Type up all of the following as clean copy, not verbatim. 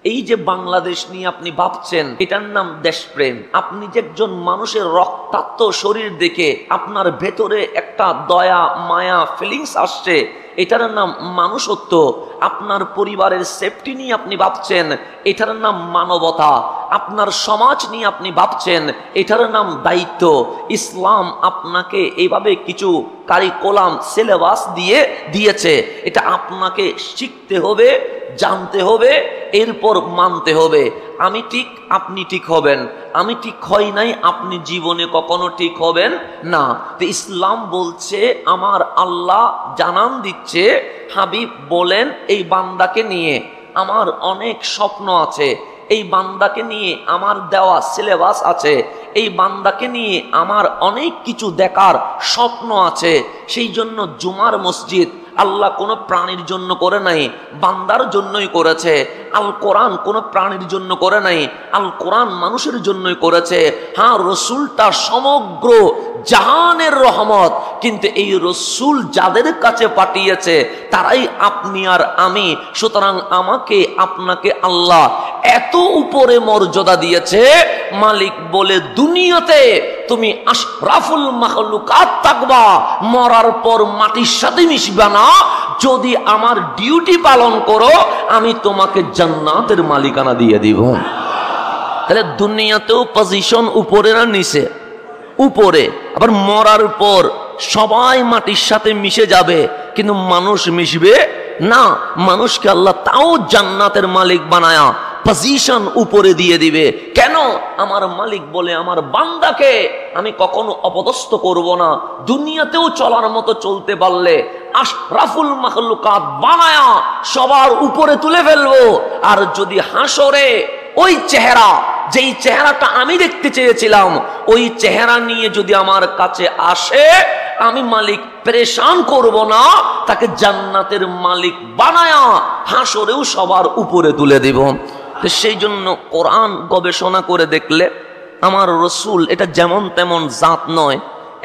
এই যে বাংলাদেশ নিয়ে আপনি ভাবছেন, এটার নাম দেশপ্রেম। আপনি যে একজন মানুষের রক্তাক্ত শরীর দেখে আপনার ভেতরে একটা দয়া মায়া ফিলিংস আসছে, এটার নাম মানুষত্ব। আপনার পরিবারের সেফটি নিয়ে আপনি ভাবছেন, এটার নাম মানবতা। আপনার সমাজ নিয়ে আপনি ভাবছেন, এটার নাম দায়িত্ব। ইসলাম আপনাকে এইভাবে কিছু কারিকুলাম সিলেবাস দিয়েছে, এটা আপনাকে শিখতে হবে, জানতে হবে, এরপর মানতে হবে। আমি ঠিক, আপনি ঠিক হবেন। আমি ঠিক হই নাই, আপনি জীবনে কখনো ঠিক হবেন না। তো ইসলাম বলছে, আমার আল্লাহ জানান দিচ্ছে, হাবিব বলেন এই বান্দাকে নিয়ে আমার অনেক স্বপ্ন আছে, এই বান্দাকে নিয়ে আমার দেওয়া সিলেবাস আছে, এই বান্দাকে নিয়ে আমার অনেক কিছু দেখার স্বপ্ন আছে। সেই জন্য জুমার মসজিদ আল্লাহ কোনো প্রাণীর জন্য করে নাই, বান্দার জন্যই করেছে। আল কোরআন কোনো প্রাণীর জন্য করে নাই, আল কোরআন মানুষের জন্যই করেছে। হ্যাঁ, রসুলটা সমগ্র জাহানের রহমত, কিন্তু এই রসুল যাদের কাছে পাঠিয়েছে তারাই আপনি আর আমি। সুতরাং আমাকে আপনাকে আল্লাহ এত উপরে মর্যাদা দিয়েছে, মালিক বলে দুনিয়াতে তুমি আশরাফুল মাখলুকাত থাকবা, মরার পর মাটির সাথে মিশবা না। যদি আমার ডিউটি পালন করো, আমি তোমাকে জান্নাতের মালিকানা দিয়ে দিব। তাহলে দুনিয়াতেও পজিশন উপরে না নিচে? উপরে। আবার মরার পর সবাই মাটির সাথে মিশে যাবে, কিন্তু মানুষ মিশবে না। মানুষকে আল্লাহ তাও জান্নাতের মালিক বানায়া পজিশন উপরে দিয়ে দিবে। কেন? আমার মালিক বলে আমার বান্দাকে আমি কখনো অপদস্থ করব না। দুনিয়াতেও চলার মতো চলতে পারলে আশরাফুল মাখলুকাত বানায়া সবার উপরে তুলে ফেলবো। আর যদি হাসরে ওই চেহারা, যেই চেহারাটা আমি দেখতে চেয়েছিলাম, ওই চেহারা নিয়ে যদি আমার কাছে আসে, আমি মালিক পরেশান করব না, তাকে জান্নাতের মালিক বানায়া হাসরেও সবার উপরে তুলে দিব। সেই জন্য কোরআন গবেষণা করে দেখলে আমার রসুল এটা যেমন তেমন জাত নয়,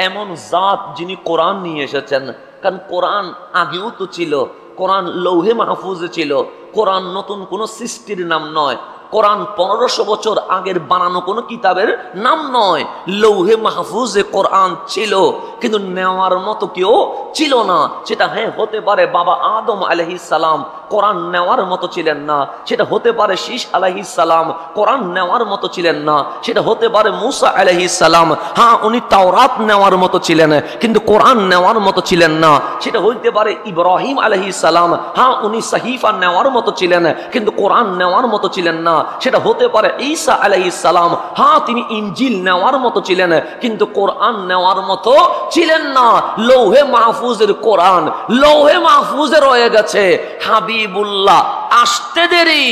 এমন জাত যিনি কোরআন নিয়ে এসেছেন। কারণ কোরআন আগেও তো ছিল, কোরআন লৌহে মাহফুজে ছিল। কোরআন নতুন কোনো সৃষ্টির নাম নয়, কোরআন 1500 বছর আগের বানানো কোনো কিতাবের নাম নয়। লৌহে মাহফুজে কোরআন ছিল, কিন্তু নেওয়ার মতো কেউ ছিল না। সেটা হ্যাঁ হতে পারে বাবা আদম আলাইহিস সালাম কোরআন নেওয়ার মতো ছিলেন না, সেটা হতে পারে শীষ আলাইহিস সালাম কোরআন নেওয়ার মতো ছিলেন না, সেটা হতে পারে মুসা আলাইহিস সালাম, হ্যাঁ উনি তাওরাত নেওয়ার মতো ছিলেন কিন্তু কোরআন নেওয়ার মতো ছিলেন না। সেটা হইতে পারে ইব্রাহিম আলাইহিস সালাম, হ্যাঁ উনি সাহিফা নেওয়ার মতো ছিলেন কিন্তু কোরআন নেওয়ার মতো ছিলেন না। সেটা হতে পারে ঈসা আলাইহিস সালাম, হ্যাঁ তিনি ইনজিল নেওয়ার মতো ছিলেন কিন্তু কোরআন নেওয়ার মতো ছিলেন না। লৌহে মাহফুজের কোরআন লৌহে মাহফুজে রয়ে গেছে, হাবিবুল্লাহ আসতে দেরি।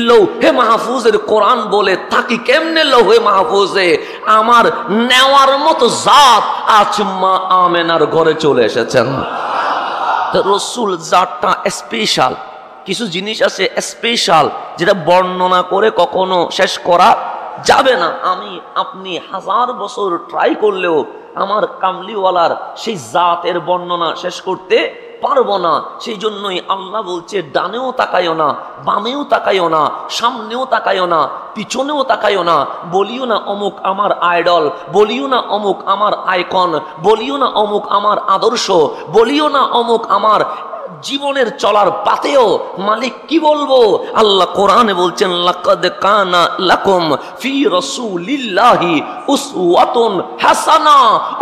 লৌহে মাহফুজের কোরআন বলে থাকি কেমনে লৌহে মাহফুজে? আমার নেওয়ার মতো জাত আজ মা আমেনার ঘরে চলে এসেছেন। তো রসুল জাতটা স্পেশাল। কিছু জিনিস আছে স্পেশাল, যেটা বর্ণনা করে কখনো শেষ করা যাবে না। আমি আপনি 1000 বছর ট্রাই করলেও আমার কামলিওয়ালার সেই জাতের বর্ণনা শেষ করতে পারবো না। সেই জন্যই আল্লাহ বলছে, ডানেও তাকাইও না, বামেও তাকাইও না, সামনেও তাকাইও না, পিছনেও তাকাইও না। বলিও না অমুক আমার আইডল, বলিও না অমুক আমার আইকন, বলিও না অমুক আমার আদর্শ, বলিও না অমুক আমার জীবনের চলার পাতেও। মালিক কি বলবো? আল্লাহ কোরআনে বলছেন, লাকাদ কানা লাকুম ফি রাসূলিল্লাহি উসওয়াতুন হাসানা।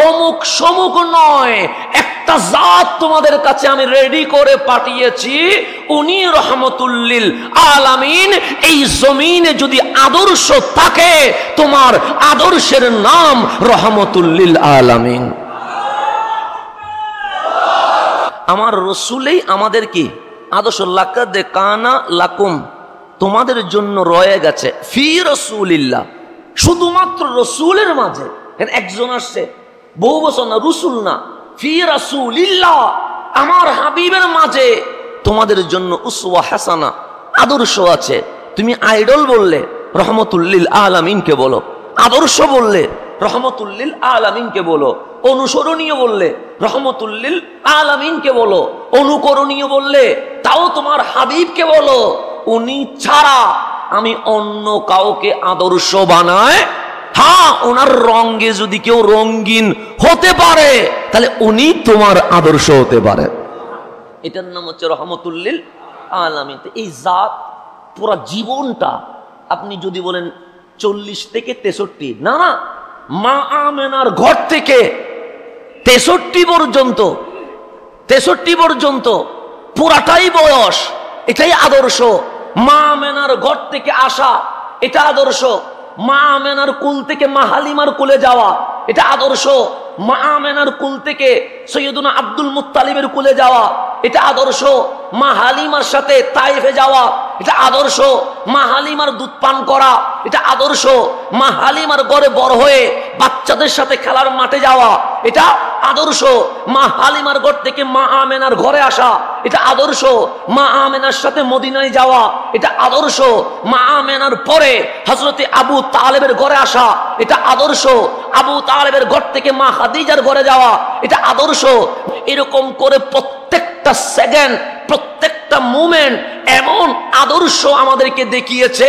অমুক সমুক নয়, একটা জাত তোমাদের কাছে আমি রেডি করে পাঠিয়েছি, উনি রহমতুল লিল আলামিন। এই জমিনে যদি আদর্শ থাকে, তোমার আদর্শের নাম রহমতুল লিল আলামিন। আমার রসুলেই আমাদের কি আদর্শ। লাকাদ কানা লাকুম, তোমাদের জন্য রয়ে গেছে ফি রাসূলিল্লাহ, শুধুমাত্র রসুলের মাঝে। একজন আসছে, বহু বছর না, রসুল না, ফি রাসূলিল্লাহ, আমার হাবিবের মাঝে তোমাদের জন্য উসওয়া হাসানা, আদর্শ আছে। তুমি আইডল বললে রহমতুল লিল আলামিনকে বলো, আদর্শ বললে রহমতুল লিল আলামিনকে বলো, অনুসরণীয় বললে রহমতুল লিল আলামিনকে বলো, অনুকরণীয় বললে তাও তোমার হাবিবকে বলো। উনি ছাড়া আমি অন্য কাউকে আদর্শ বানাই, হ্যাঁ ওনার রঙে যদি কেউ রঙিন হতে পারে তাহলে উনি তোমার আদর্শ হতে পারে। এটার নাম হচ্ছে রহমতুল লিল আলামিন। এই জাত পুরা জীবনটা আপনি যদি বলেন 40 থেকে 63, না না, মা আমেনার ঘর থেকে 63 পর্যন্ত পুরাটাই বয়স, এটাই আদর্শ। মা আমেনার ঘর থেকে আসা, এটা আদর্শ। মা আমেনার কুল থেকে মা হালিমার কুলে যাওয়া, এটা আদর্শ। মা আমেনার কুল থেকে সৈয়দুনা আব্দুল মুত্তালিবের কুলে যাওয়া, এটা আদর্শ। মা হালিমার সাথে তাইফে যাওয়া, এটা আদর্শ। মা হালিমার দুধ পান করা, এটা আদর্শ। মা হালিমার ঘরে বড় হয়ে বাচ্চাদের সাথে খেলার মাঠে যাওয়া, এটা আদর্শ। মা হালিমার ঘর থেকে মা আমেনার ঘরে আসা, এটা আদর্শ। মা আমেনার সাথে মদিনায় যাওয়া, এটা আদর্শ। মা আমেনার পরে হযরতে আবু তালেবের ঘরে আসা, এটা আদর্শ। আবু তালেবের ঘর থেকে মা খাদিজার ঘরে যাওয়া, এটা আদর্শ। এরকম করে প্রত্যেকটা সেকেন্ড, প্রত্যেকটা মুমেন্ট এমন আদর্শ আমাদেরকে দেখিয়েছে।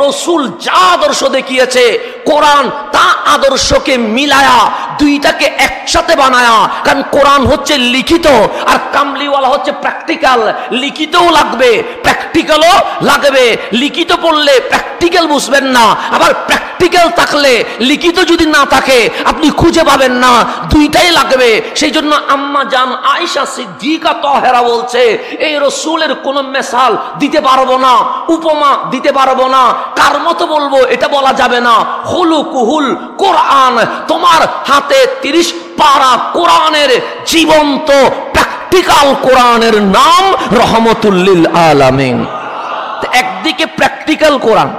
রসুল যা আদর্শ দেখিয়েছে, কোরআন তা আদর্শকে মিলায়া দুইটাকে একসাথে বানায়া। কারণ কোরআন হচ্ছে লিখিত আর কামলিওয়ালা হচ্ছে প্র্যাকটিক্যাল। লিখিতও লাগবে, প্র্যাকটিক্যালও লাগবে। লিখিত পড়লে প্র্যাকটিক্যাল বুঝবেন না, আবার প্র্যাকটিক্যাল থাকলে লিখিত যদি না থাকে আপনি খুঁজে পাবেন না। দুইটাই লাগবে। সেই জন্য আম্মা জান আয়েশা সিদ্দিকা তাহেরা বলছে, এই রসুলের কোন মেসাল দিতে পারবো না, উপমা দিতে পারবো না, কার মতো বলবো এটা বলা যাবে না। হুলুকুহুল কোরআন, তোমার হাতে 30 পারা কোরআনের জীবন্ত প্র্যাকটিক্যাল কোরআনের নাম রহমতুল লিল আলামিন। একদিকে প্র্যাকটিক্যাল কোরআন,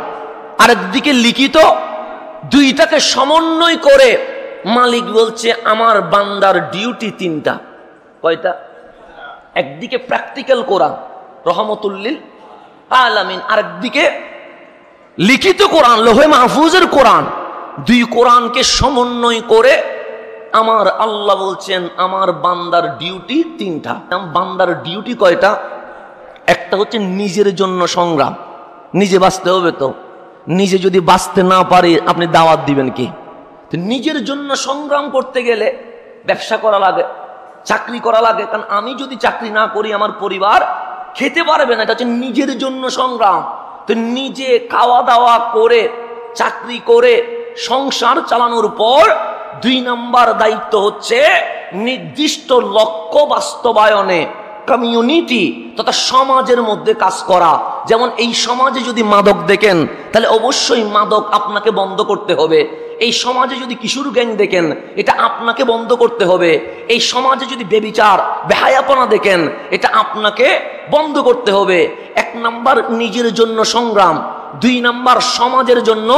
আরেকদিকে লিখিত, দুইটাকে সমন্বয় করে মালিক বলছে আমার বান্দার ডিউটি 3টা। কয়টা? একদিকে প্র্যাকটিক্যাল কোরআন রহমতুল লিল আলামিন, আরেকদিকে লিখিত কোরআন লোহে মাহফুজের কোরআন। দুই কোরআনকে সমন্বয় করে আমার আল্লাহ বলছেন আমার বান্দার ডিউটি 3টা। বান্দার ডিউটি কয়টা? একটা হচ্ছে নিজের জন্য সংগ্রাম, নিজে বাঁচতে হবে। তো নিজে যদি বাঁচতে না পারে আপনি দাওয়াত দিবেন কি? নিজের জন্য সংগ্রাম করতে গেলে ব্যবসা করা লাগে, চাকরি করা লাগে। কারণ আমি যদি চাকরি না করি আমার পরিবার খেতে পারবে না। এটা হচ্ছে নিজের জন্য সংগ্রাম। তো নিজে খাওয়া দাওয়া করে চাকরি করে সংসার চালানোর পর 2 নম্বর দায়িত্ব হচ্ছে নির্দিষ্ট লক্ষ্য বাস্তবায়নে কমিউনিটি তথা সমাজের মধ্যে কাজ করা। যেমন এই সমাজে যদি মাদক দেখেন তাহলে অবশ্যই মাদক আপনাকে বন্ধ করতে হবে। এই সমাজে যদি কিশোর গ্যাং দেখেন এটা আপনাকে বন্ধ করতে হবে। এই সমাজে যদি বেবিচার বেহায়াপনা দেখেন এটা আপনাকে বন্ধ করতে হবে। 1 নাম্বার নিজের জন্য সংগ্রাম, 2 নাম্বার সমাজের জন্য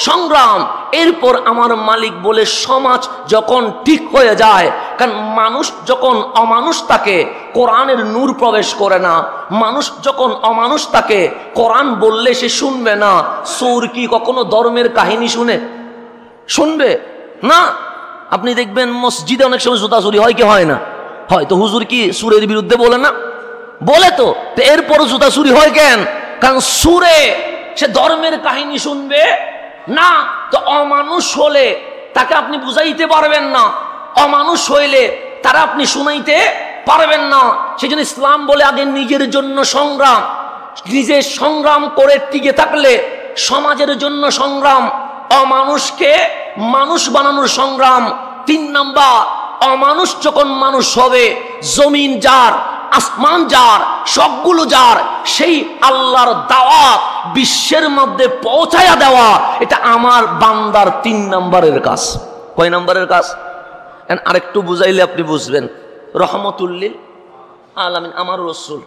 সংগ্রাম। এরপর আমার মালিক বলে সমাজ যখন ঠিক হয়ে যায়, কারণ মানুষ যখন অমানুষ থাকে কোরআনের নূর প্রবেশ করে না। মানুষ যখন অমানুষ থাকে কোরআন বললে সে শুনবে না। সুর কি কখনো ধর্মের কাহিনী শুনবে না? আপনি দেখবেন মসজিদে অনেক সময় জুতা চুরি হয় কি হয় না? হয়। তো হুজুর কি সুরের বিরুদ্ধে বলে না? বলে। তো এরপরও জুতা চুরি হয় কেন? কারণ সুরে সে ধর্মের কাহিনী শুনবে না। তো অমানুষ হলে তাকে আপনি বুঝাইতে পারবেন না, অমানুষ হইলে তারা আপনি শুনাইতে পারবেন না। সেই জন্য ইসলাম বলে আগে নিজের জন্য সংগ্রাম, নিজে সংগ্রাম করে টিকে থাকলে সমাজের জন্য সংগ্রাম, অমানুষকে মানুষ বানানোর সংগ্রাম। 3 নাম্বার, অমানুষ যখন মানুষ হবে, জমিন যার, আসমান যার, সবগুলো যার, সেই আল্লাহর দাওয়াত বিশ্বের মধ্যে পৌঁছায়া দেওয়া এটা আমার বান্দার 3 নম্বরের কাজ। কয় নম্বরের কাজ? আরেকটু বুঝাইলে আপনি বুঝবেন। রহমতুল লিল আলামিন আমার রসুল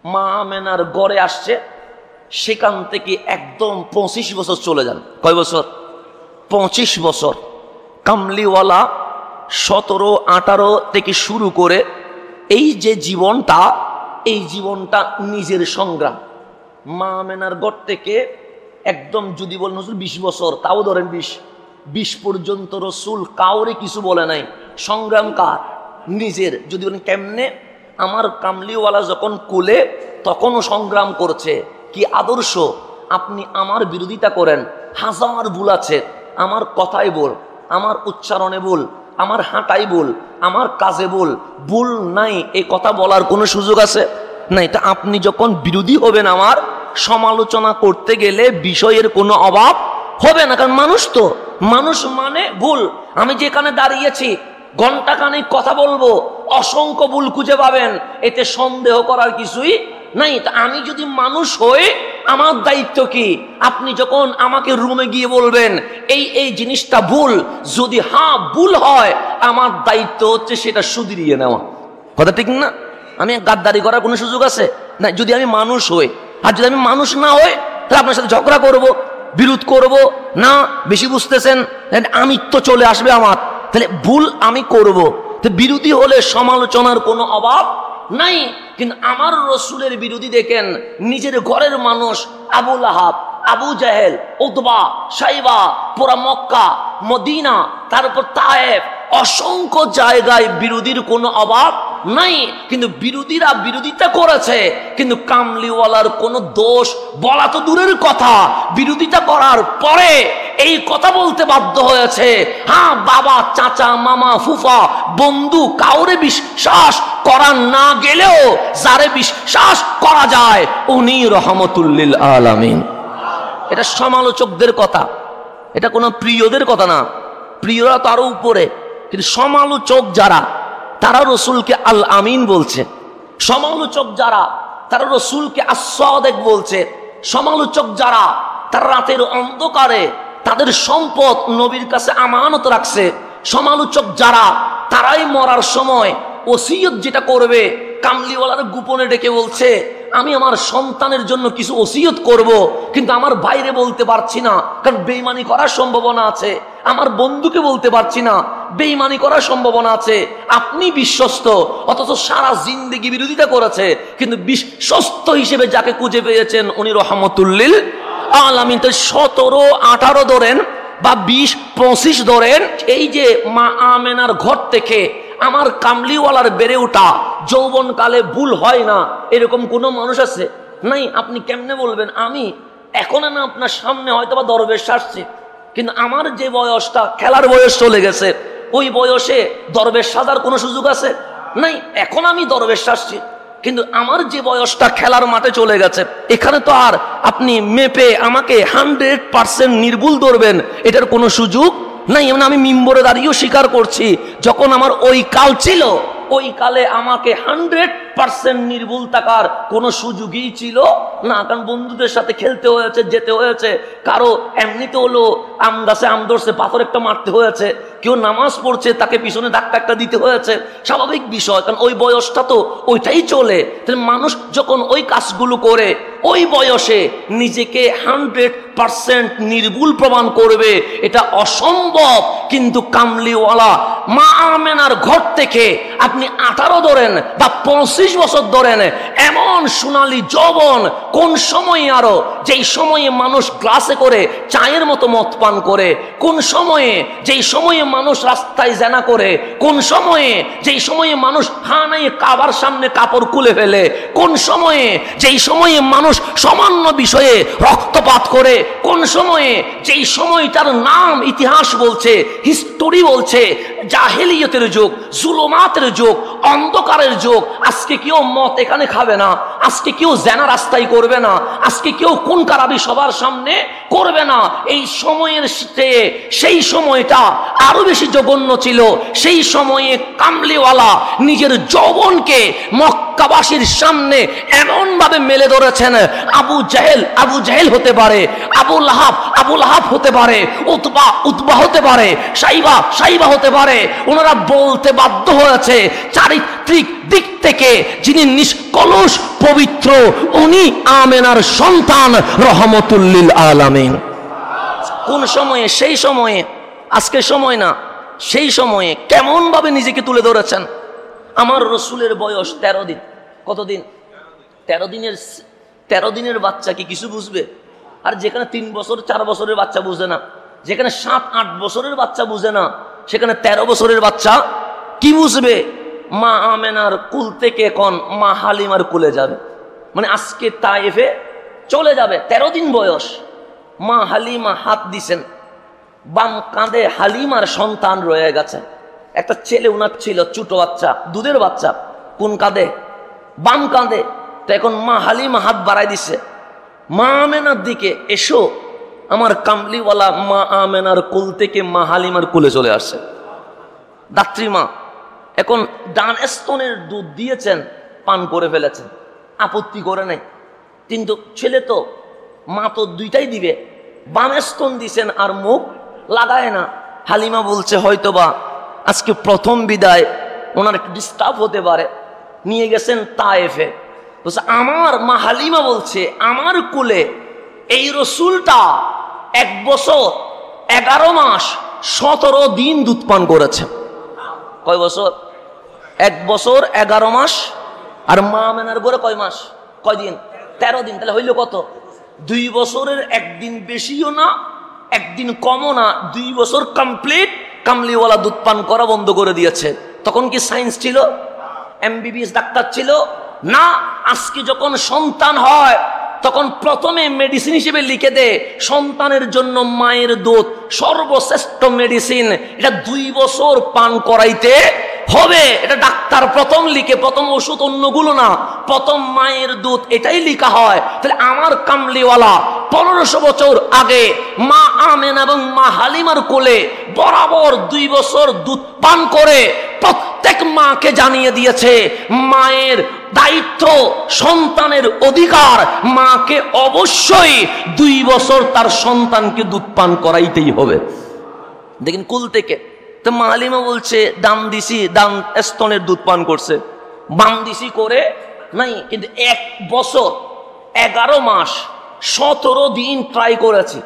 মা আমেনার গড়ে আসছে, সেখান থেকে একদম 25 বছর চলে যান। কয় বছর? 25 বছর। কামলিওয়ালা 17, 18 থেকে শুরু করে এই যে জীবনটা, এই জীবনটা নিজের সংগ্রাম। মা আমেনার গড় থেকে একদম যদি বলেন রসুল 20 বছর, তাও ধরেন 20 পর্যন্ত রসুল কাউরে কিছু বলে নাই। সংগ্রাম কার? নিজের। যদি বলেন কেমনে? আমার কামলিওয়ালা যখন কোলে তখনও সংগ্রাম করছে, কি আদর্শ, আপনি আমার বিরোধিতা করেন। হাজার ভুল আছে, আমার কথাই বল, আমার উচ্চারণে বল, আমার হাঁটাই বল, আমার কাজে বল, ভুল নাই এই কথা বলার কোনো সুযোগ আছে? নাই। তা আপনি যখন বিরোধী হবেন আমার, সমালোচনা করতে গেলে বিষয়ের কোনো অভাব হবে না, কারণ মানুষ তো, মানুষ মানে ভুল। আমি যেখানে দাঁড়িয়েছি ঘন্টা খানেক কথা বলবো, অসংখ্য ভুল খুঁজে পাবেন, এতে সন্দেহ করার কিছুই নাই। তা আমি যদি মানুষ হই, আমার দায়িত্ব কি? আপনি যখন আমাকে রুমে গিয়ে বলবেন এই এই জিনিসটা ভুল, যদি হ্যাঁ ভুল হয়, আমার দায়িত্ব হচ্ছে সেটা শুধরিয়ে নেওয়া। কথা ঠিক না? আমি গাদ্দারি করার কোনো সুযোগ আছে না যদি আমি মানুষ হই। আর যদি আমি মানুষ না হই, তাহলে আপনার সাথে ঝগড়া করব, বিরোধ করব না। বেশি বুঝতেছেন, আমি তো চলে আসবে আমার, তাহলে ভুল আমি করব। তো বিরোধী হলে সমালোচনার কোনো অভাব নাই। কিন্তু আমার রসুলের বিরোধী দেখেন, নিজের ঘরের মানুষ আবু লাহাব, আবু জাহেল, উতবা, সাইবা, পুরা মক্কা, মদিনা, তারপর তায়েফ, অসংখ্য জায়গায় বিরোধীর কোনো অভাব নাই। কিন্তু বিরোধীরা বিরোধিতা করেছে, কিন্তু কামলিওয়ালার কোনো দোষ বলা তো দূরের কথা, বিরোধিতা করার পরে এই কথা বলতে বাধ্য হয়েছে, হ্যাঁ বাবা, চাচা, মামা, ফুফা, বন্ধু, কাউরে বিশ্বাস করা না গেলেও যারে বিশ্বাস করা যায় উনি রহমতুল লিল আলামিন। এটা সমালোচকদের কথা, এটা কোনো প্রিয়দের কথা না। প্রিয়রা তো আরো উপরে, কিন্তু সমালোচক যারা, তারা রসুলকে আল আমিন বলছে। সমালোচক যারা, তারা রসুলকে আস-সাদিক বলছে। সমালোচক যারা, তারা রাতের অন্ধকারে তাদের সম্পদ নবীর কাছে আমানত রাখছে। সমালোচক যারা, তারাই মরার সময় ওসিয়ত যেটা করবে, কামলিওয়ালার গোপনে ডেকে বলছে আমি আমার সন্তানের জন্য কিছু ওসিয়ত করব, কিন্তু আমার বাইরে বলতে পারছি না, কারণ বেঈমানি করার সম্ভাবনা আছে। আমার বন্ধুকে বলতে পারছি না, বেঈমানি করার সম্ভাবনা আছে। আপনি বিশ্বস্ত, অথচ সারা জিন্দেগি বিরোধিতা করেছে, কিন্তু বিশ্বস্ত হিসেবে যাকে খুঁজে পেয়েছেন উনি রহমতুল লিল আলামিন। তো 17, 18 ধরেন বা 20, 25 ধরেন, এই যে মা আমেনার ঘর থেকে আমার কামলিওয়ালার বেড়ে ওঠা, যৌবন কালে ভুল হয় না, এরকম কোনো মানুষ আছে? নাই। আপনি কেমনে বলবেন? আমি এখন না আপনার সামনে হয়তো বা দরবেশ আসছে, কিন্তু আমার যে বয়সটা, খেলার বয়স চলে গেছে, ওই বয়সে দরবেশ সাজার কোনো সুযোগ আছে? নাই। এখন আমি দরবেশ আসছি, কিন্তু আমার যে বয়সটা খেলার মাঠে চলে গেছে, এখানে তো আর আপনি মেপে আমাকে 100% নির্ভুল ধরবেন, এটার কোনো সুযোগ নাই। মানে আমি মিম্বরে দাঁড়িয়েও স্বীকার করছি, যখন আমার ওই কাল ছিল, ওই কালে আমাকে 100% নির্ভুল থাকার কোনো সুযোগই ছিল না, কারণ বন্ধুদের সাথে খেলতে হয়েছে, যেতে হয়েছে, কারো এমনিতে হলো আম গাছে আম ধরছে, পাথর একটা মারতে হয়েছে, কেউ নামাজ পড়ছে, তাকে পিছনে ধাক্কা একটা দিতে হয়েছে, স্বাভাবিক বিষয়, কারণ ওই বয়সটা তো ওইটাই চলে। তাহলে মানুষ যখন ওই কাজগুলো করে, ওই বয়সে নিজেকে 100% নির্ভুল প্রমাণ করবে, এটা অসম্ভব। কিন্তু কামলিওয়ালা মা আমেনার ঘর থেকে আপনি 18 ধরেন বা 25 বছর ধরেন, এমন সোনালী যৌবন, কোন সময়ে আরো, যেই সময়ে মানুষ গ্লাসে করে চায়ের মতো মদ পান করে, কোন সময়ে, যেই সময়ে মানুষ রাস্তায় জেনা করে, কোন সময়ে, যেই সময়ে মানুষ খানায় কাবার সামনে কাপড় খুলে ফেলে, কোন সময়ে, যেই সময়ে মানুষ সামান্য বিষয়ে রক্তপাত করে, কোন সময়ে, যেই সময়টার নাম ইতিহাস বলছে, হিস্টোরি বলছে, জাহেলিয়তের যুগ, জুলুমাতের যুগ, অন্ধকারের যুগ। আজকে কেউ মদ এখানে খাবে না, আজকে কেউ জেনা রাস্তায় করবে না, আজকে কেউ কোন কারাবি সবার সামনে করবে না। এই সময়ের চেয়ে সেই সময়টা আরো বেশি জঘন্য ছিল। সেই সময়ে কামলিওয়ালা নিজের যৌবনকে মক্কাবাসীর সামনে এমন ভাবে মেলে ধরেছেন, আবু জাহেল হতে পারে, আবু লাহাব হতে পারে, উতবা হতে পারে, সাইবা হতে পারে। ওনারা বলতে বাধ্য হয়েছে চারিত্রিক দিক থেকে যিনি নিষ্কলুষ পবিত্র, উনি আমেনার সন্তান রহমতুল লিল আলামিন। কোন সময়ে? সেই সময়ে, আজকে সময় না, সেই সময়ে কেমন ভাবে নিজেকে তুলে ধরেছেন। আমার রসুলের বয়স 13 দিন। কতদিন? 13 দিনের বাচ্চা কি কিছু বুঝবে? আর যেখানে 3 বছর 4 বছরের বাচ্চা বুঝে না, যেখানে 7-8 বছরের বাচ্চা বুঝে না, সেখানে 13 বছরের বাচ্চা কি বুঝবে? মা আমেনার কুল থেকে এখন মা হালিমার কুলে যাবে। মানে আজকে তায়েফে চলে যাবে, 13 দিন বয়স। মা হালিমা হাত দিছেন, বাম কাঁধে হালিমার সন্তান রয়ে গেছে। একটা ছেলে উনার ছিল, ছোট বাচ্চা, দুধের বাচ্চা। কোন কাঁধে? বাম কাঁধে। তো এখন মা হালিমা হাত বাড়াই দিছে মা আমেনার দিকে, এসো। আমার কামলিওয়ালা মা আমেনার কোল থেকে মা হালিমার কোলে চলে আসছে দাত্রী মা। এখন ডান স্তনের দুধ দিয়েছেন, পান করে ফেলেছেন, আপত্তি করে নাই। কিন্তু ছেলে তো, মা তো দুইটাই দিবে। বাম স্তন দিছেন আর মুখ লাগায় না। হালিমা বলছে হয়তোবা আজকে প্রথম বিদায়, ওনার একটু ডিস্টার্ব হতে পারে, নিয়ে গেছেন তায়েফে। বলছে আমার মা হালিমা বলছে আমার কোলে এই রসুলটা 1 বছর 11 মাস 17 দিন দুধ পান করেছে। কয় বছর? 1 বছর 11 মাস। আর মা আমেনার ঘরে কয় মাস, কয় দিন? 13 দিন। তাহলে হইল কত? 2 বছরের 1 দিন বেশিও না, 1 দিন কমও না, 2 বছর কমপ্লিট কামলিওয়ালা দুধ পান করা বন্ধ করে দিয়েছে। তখন কি সায়েন্স ছিল? এমবিবিএস ডাক্তার ছিল না। আজকে যখন সন্তান হয় তখন প্রথমে মেডিসিন হিসেবে লিখে দেয় সন্তানের জন্য মায়ের দুধ সর্বশ্রেষ্ঠ মেডিসিন, এটা 2 বছর পান করাইতে হবে। এটা ডাক্তার প্রথম লিখে, প্রথম ওষুধ অন্যগুলো না, প্রথম মায়ের দুধ এটাই লেখা হয়। তাহলে আমার কামলিওয়ালা 1500 বছর আগে মা আমেনা এবং মা হালিমার কোলে বরাবর 2 বছর দুধ পান করে প্রত্যেক মাকে জানিয়ে দিয়েছে মায়ের দায়িত্ব, সন্তানের অধিকার, মাকে অবশ্যই 2 বছর তার সন্তানকে দুধ পান করাইতেই হবে। দেখেন কুল থেকে। তো মা হালিমা বলছে ডান দিছি, ডান স্তনের দুধ পান করছে, বাম দিছি করে নাই। কিন্তু 1 বছর 11 মাস 17 দিন ট্রাই করেছি,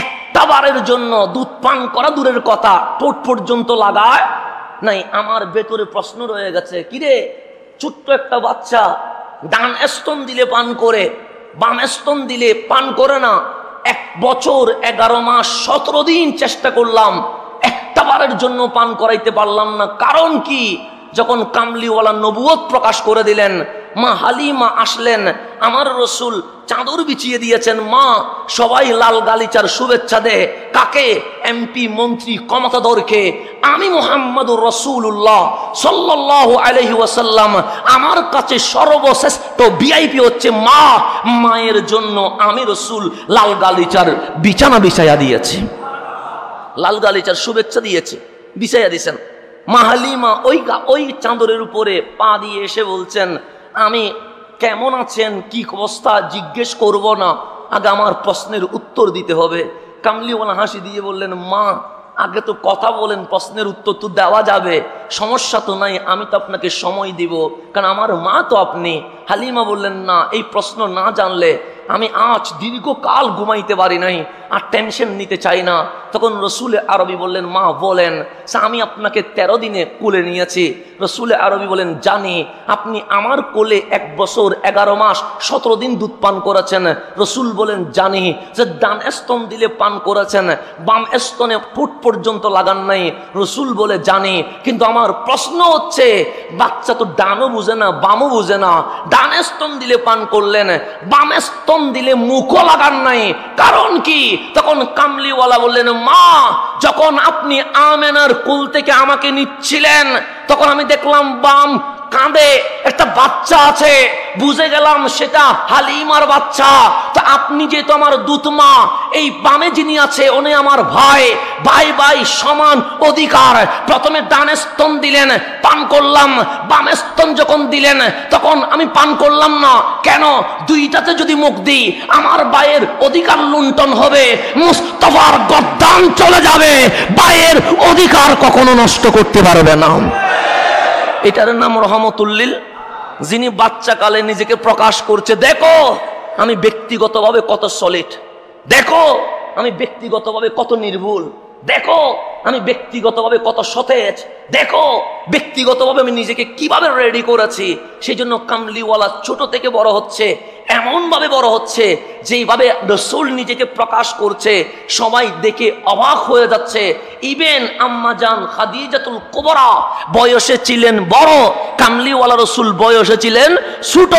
একটা বারের জন্য দুধ পান করা দূরের কথা, ঠোঁট পর্যন্ত লাগায় নাই। আমার ভেতরে প্রশ্ন রয়ে গেছে, কিরে ছোট্ট একটা বাচ্চা ডান স্তন দিলে পান করে, বাম স্তন দিলে পান করে না। 1 বছর 11 মাস 17 দিন চেষ্টা করলাম, একটা বারের জন্য পান করাইতে পারলাম না। কারণ কি? যখন কামলিওয়ালা নবুয়ত প্রকাশ করে দিলেন, মা হালিমা আসলেন, আমার রসুল চাদর বিছিয়ে দিয়েছেন। মা সবাই লাল গালিচার শুভেচ্ছা দেয় কাকে? এমপি, মন্ত্রী, ক্ষমতাধরকে। আমি মুহাম্মদুর রাসূলুল্লাহ সাল্লাল্লাহু আলাইহি ওয়াসাল্লাম, আমার কাছে সর্বশ্রেষ্ঠ ভিআইপি হচ্ছে মা। মায়ের জন্য আমি রসুল লাল গালিচার বিছানা বিছাইয়া দিয়েছি, লাল গালিচার শুভেচ্ছা দিয়েছে, বিছাইয়া দিয়েছেন। মা হালিমা ওই চাদরের উপরে পা দিয়ে এসে বলছেন, আমি কেমন আছেন, কি অবস্থা জিজ্ঞেস করব না, আগে আমার প্রশ্নের উত্তর দিতে হবে। কামলিওয়ালা হাসি দিয়ে বললেন, মা আগে তো কথা বলেন, প্রশ্নের উত্তর তো দেওয়া যাবে, সমস্যা তো নাই, আমি তো আপনাকে সময় দিব, কারণ আমার মা তো আপনি। হালিমা বললেন, না, এই প্রশ্ন না জানলে আমি আজ দীর্ঘকাল ঘুমাইতে পারি নাই, আর টেনশন নিতে চাই না। তখন রসুলে আরবি বললেন, মা বলেন। আমি আপনাকে 13 দিনে কোলে নিয়েছি। রসুলে আরবি বলেন, জানি আপনি আমার কোলে 1 বছর 11 মাস 17 দিন দুধ পান করেছেন। রসুল বলেন, জানি যে ডান স্তন দিলে পান করেছেন, বাম স্তনে ফুট পর্যন্ত লাগান নাই। রসুল বলে, জানি, কিন্তু আমার প্রশ্ন হচ্ছে, বাচ্চা তো ডানও বুঝে না বামও বুঝে না, ডান স্তন দিলে পান করলেন, বাম স্তন দিলে মুখও লাগান নাই, কারণ কি? তখন কামলিওয়ালা বললেন, মা যখন আপনি আমেনার কোল থেকে আমাকে নিচ্ছিলেন তখন আমি দেখলাম বাম কাঁধে একটা বাচ্চা আছে, বুঝে গেলাম সেটা হালিমার বাচ্চা। তো আপনি যেহেতু আমার দুধ মা, এই বামে যিনি আছে উনি আমার ভাই, ভাই ভাই সমান অধিকার। প্রথমে ডান স্তন দিলেন, পান করলাম, বাম স্তন যখন দিলেন তখন আমি পান করলাম না। কেন? দুইটাতে যদি মুখ দিই আমার ভাইয়ের অধিকার লুণ্ঠন হবে, মুস্তাফার গদ্দান চলে যাবে, ভাইয়ের অধিকার কখনো নষ্ট করতে পারবে না। এটার নাম রহমতুল্লিল। যিনি বাচ্চা কালে নিজেকে প্রকাশ করছে, দেখো আমি ব্যক্তিগতভাবে কত সলিড, দেখো আমি ব্যক্তিগতভাবে কত নির্ভুল, দেখো আমি ব্যক্তিগতভাবে কত সতেজ, দেখো ব্যক্তিগতভাবে আমি নিজেকে কিভাবে রেডি করেছি। সেই জন্য কামলিওয়ালা ছোট থেকে বড় হচ্ছে, এমন ভাবে বড় হচ্ছে যেইভাবে রাসূল নিজেকে প্রকাশ করছে সবাই দেখে অবাক হয়ে যাচ্ছে। ইভেন আম্মা জান খাদিজাতুল কুবরা বয়সে ছিলেন বড়, কামলিওয়ালা রাসূল বয়সে ছিলেন ছোট,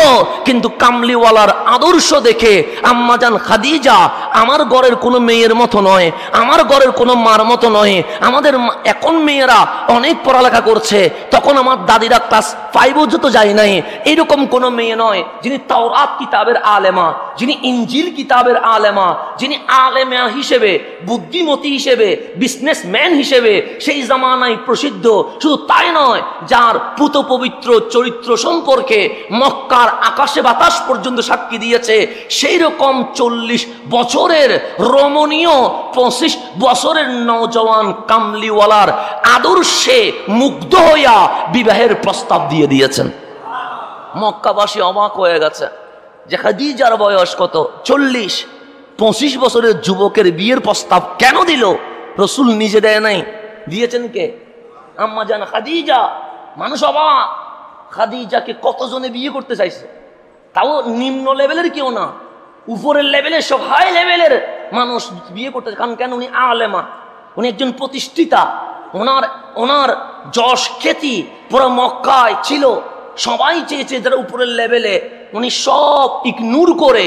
কিন্তু কামলিওয়ালার আদর্শ দেখে আম্মা জান খাদিজা আমার ঘরের কোনো মেয়ের মতো নয়, আমার ঘরের কোনো মার মতো নয়। আমাদের এখন মেয়েরা অনেক পড়ালেখা করছে, তখন আমার দাদিরা ক্লাস 5 পর্যন্ত যায় নাই। এরকম কোনো মেয়ে নয় যিনি তাওরাত কিতাবের আলেমা, যিনি ইনজিল কিতাবের আলেমা, যিনি আলেমা হিসেবে, বুদ্ধিমতী হিসেবে, বিজনেসম্যান হিসেবে সেই জামানায় প্রসিদ্ধ। শুধু তাই নয়, যার পুত পবিত্র চরিত্র সম্পর্কে মক্কার আকাশে বাতাস পর্যন্ত সাক্ষী দিয়েছে। সেই রকম 40 বছরের রমণীয় 25 বছরের নওজওয়ান কামলিওয়ালার আদর্শে মুগ্ধ হইয়া বিবাহের প্রস্তাব দিয়ে দিয়েছেন। মক্কাবাসী অবাক হয়ে গেছে যে খাদিজার বয়স কত, 40, 25 বছরের যুবকের বিয়ের প্রস্তাব কেন দিল? রাসূল নিজে দেয় নাই, দিয়েছেন কে? আম্মা জান খাদিজা। মানুষ অবাক, খাদিজাকে কতজনে বিয়ে করতে চাইছে, তাও নিম্ন লেভেলের কেউ না, উপরের লেভেলের সব হাই লেভেলের মানুষ বিয়ে করতে। কারণ কেন? উনি আলেমা, উনি একজন প্রতিষ্ঠিতা, ওনার যশ খ্যাতি পুরো মক্কায় ছিল। সবাই চেয়েছে যারা উপরের লেভেলে, উনি সব ইগনোর করে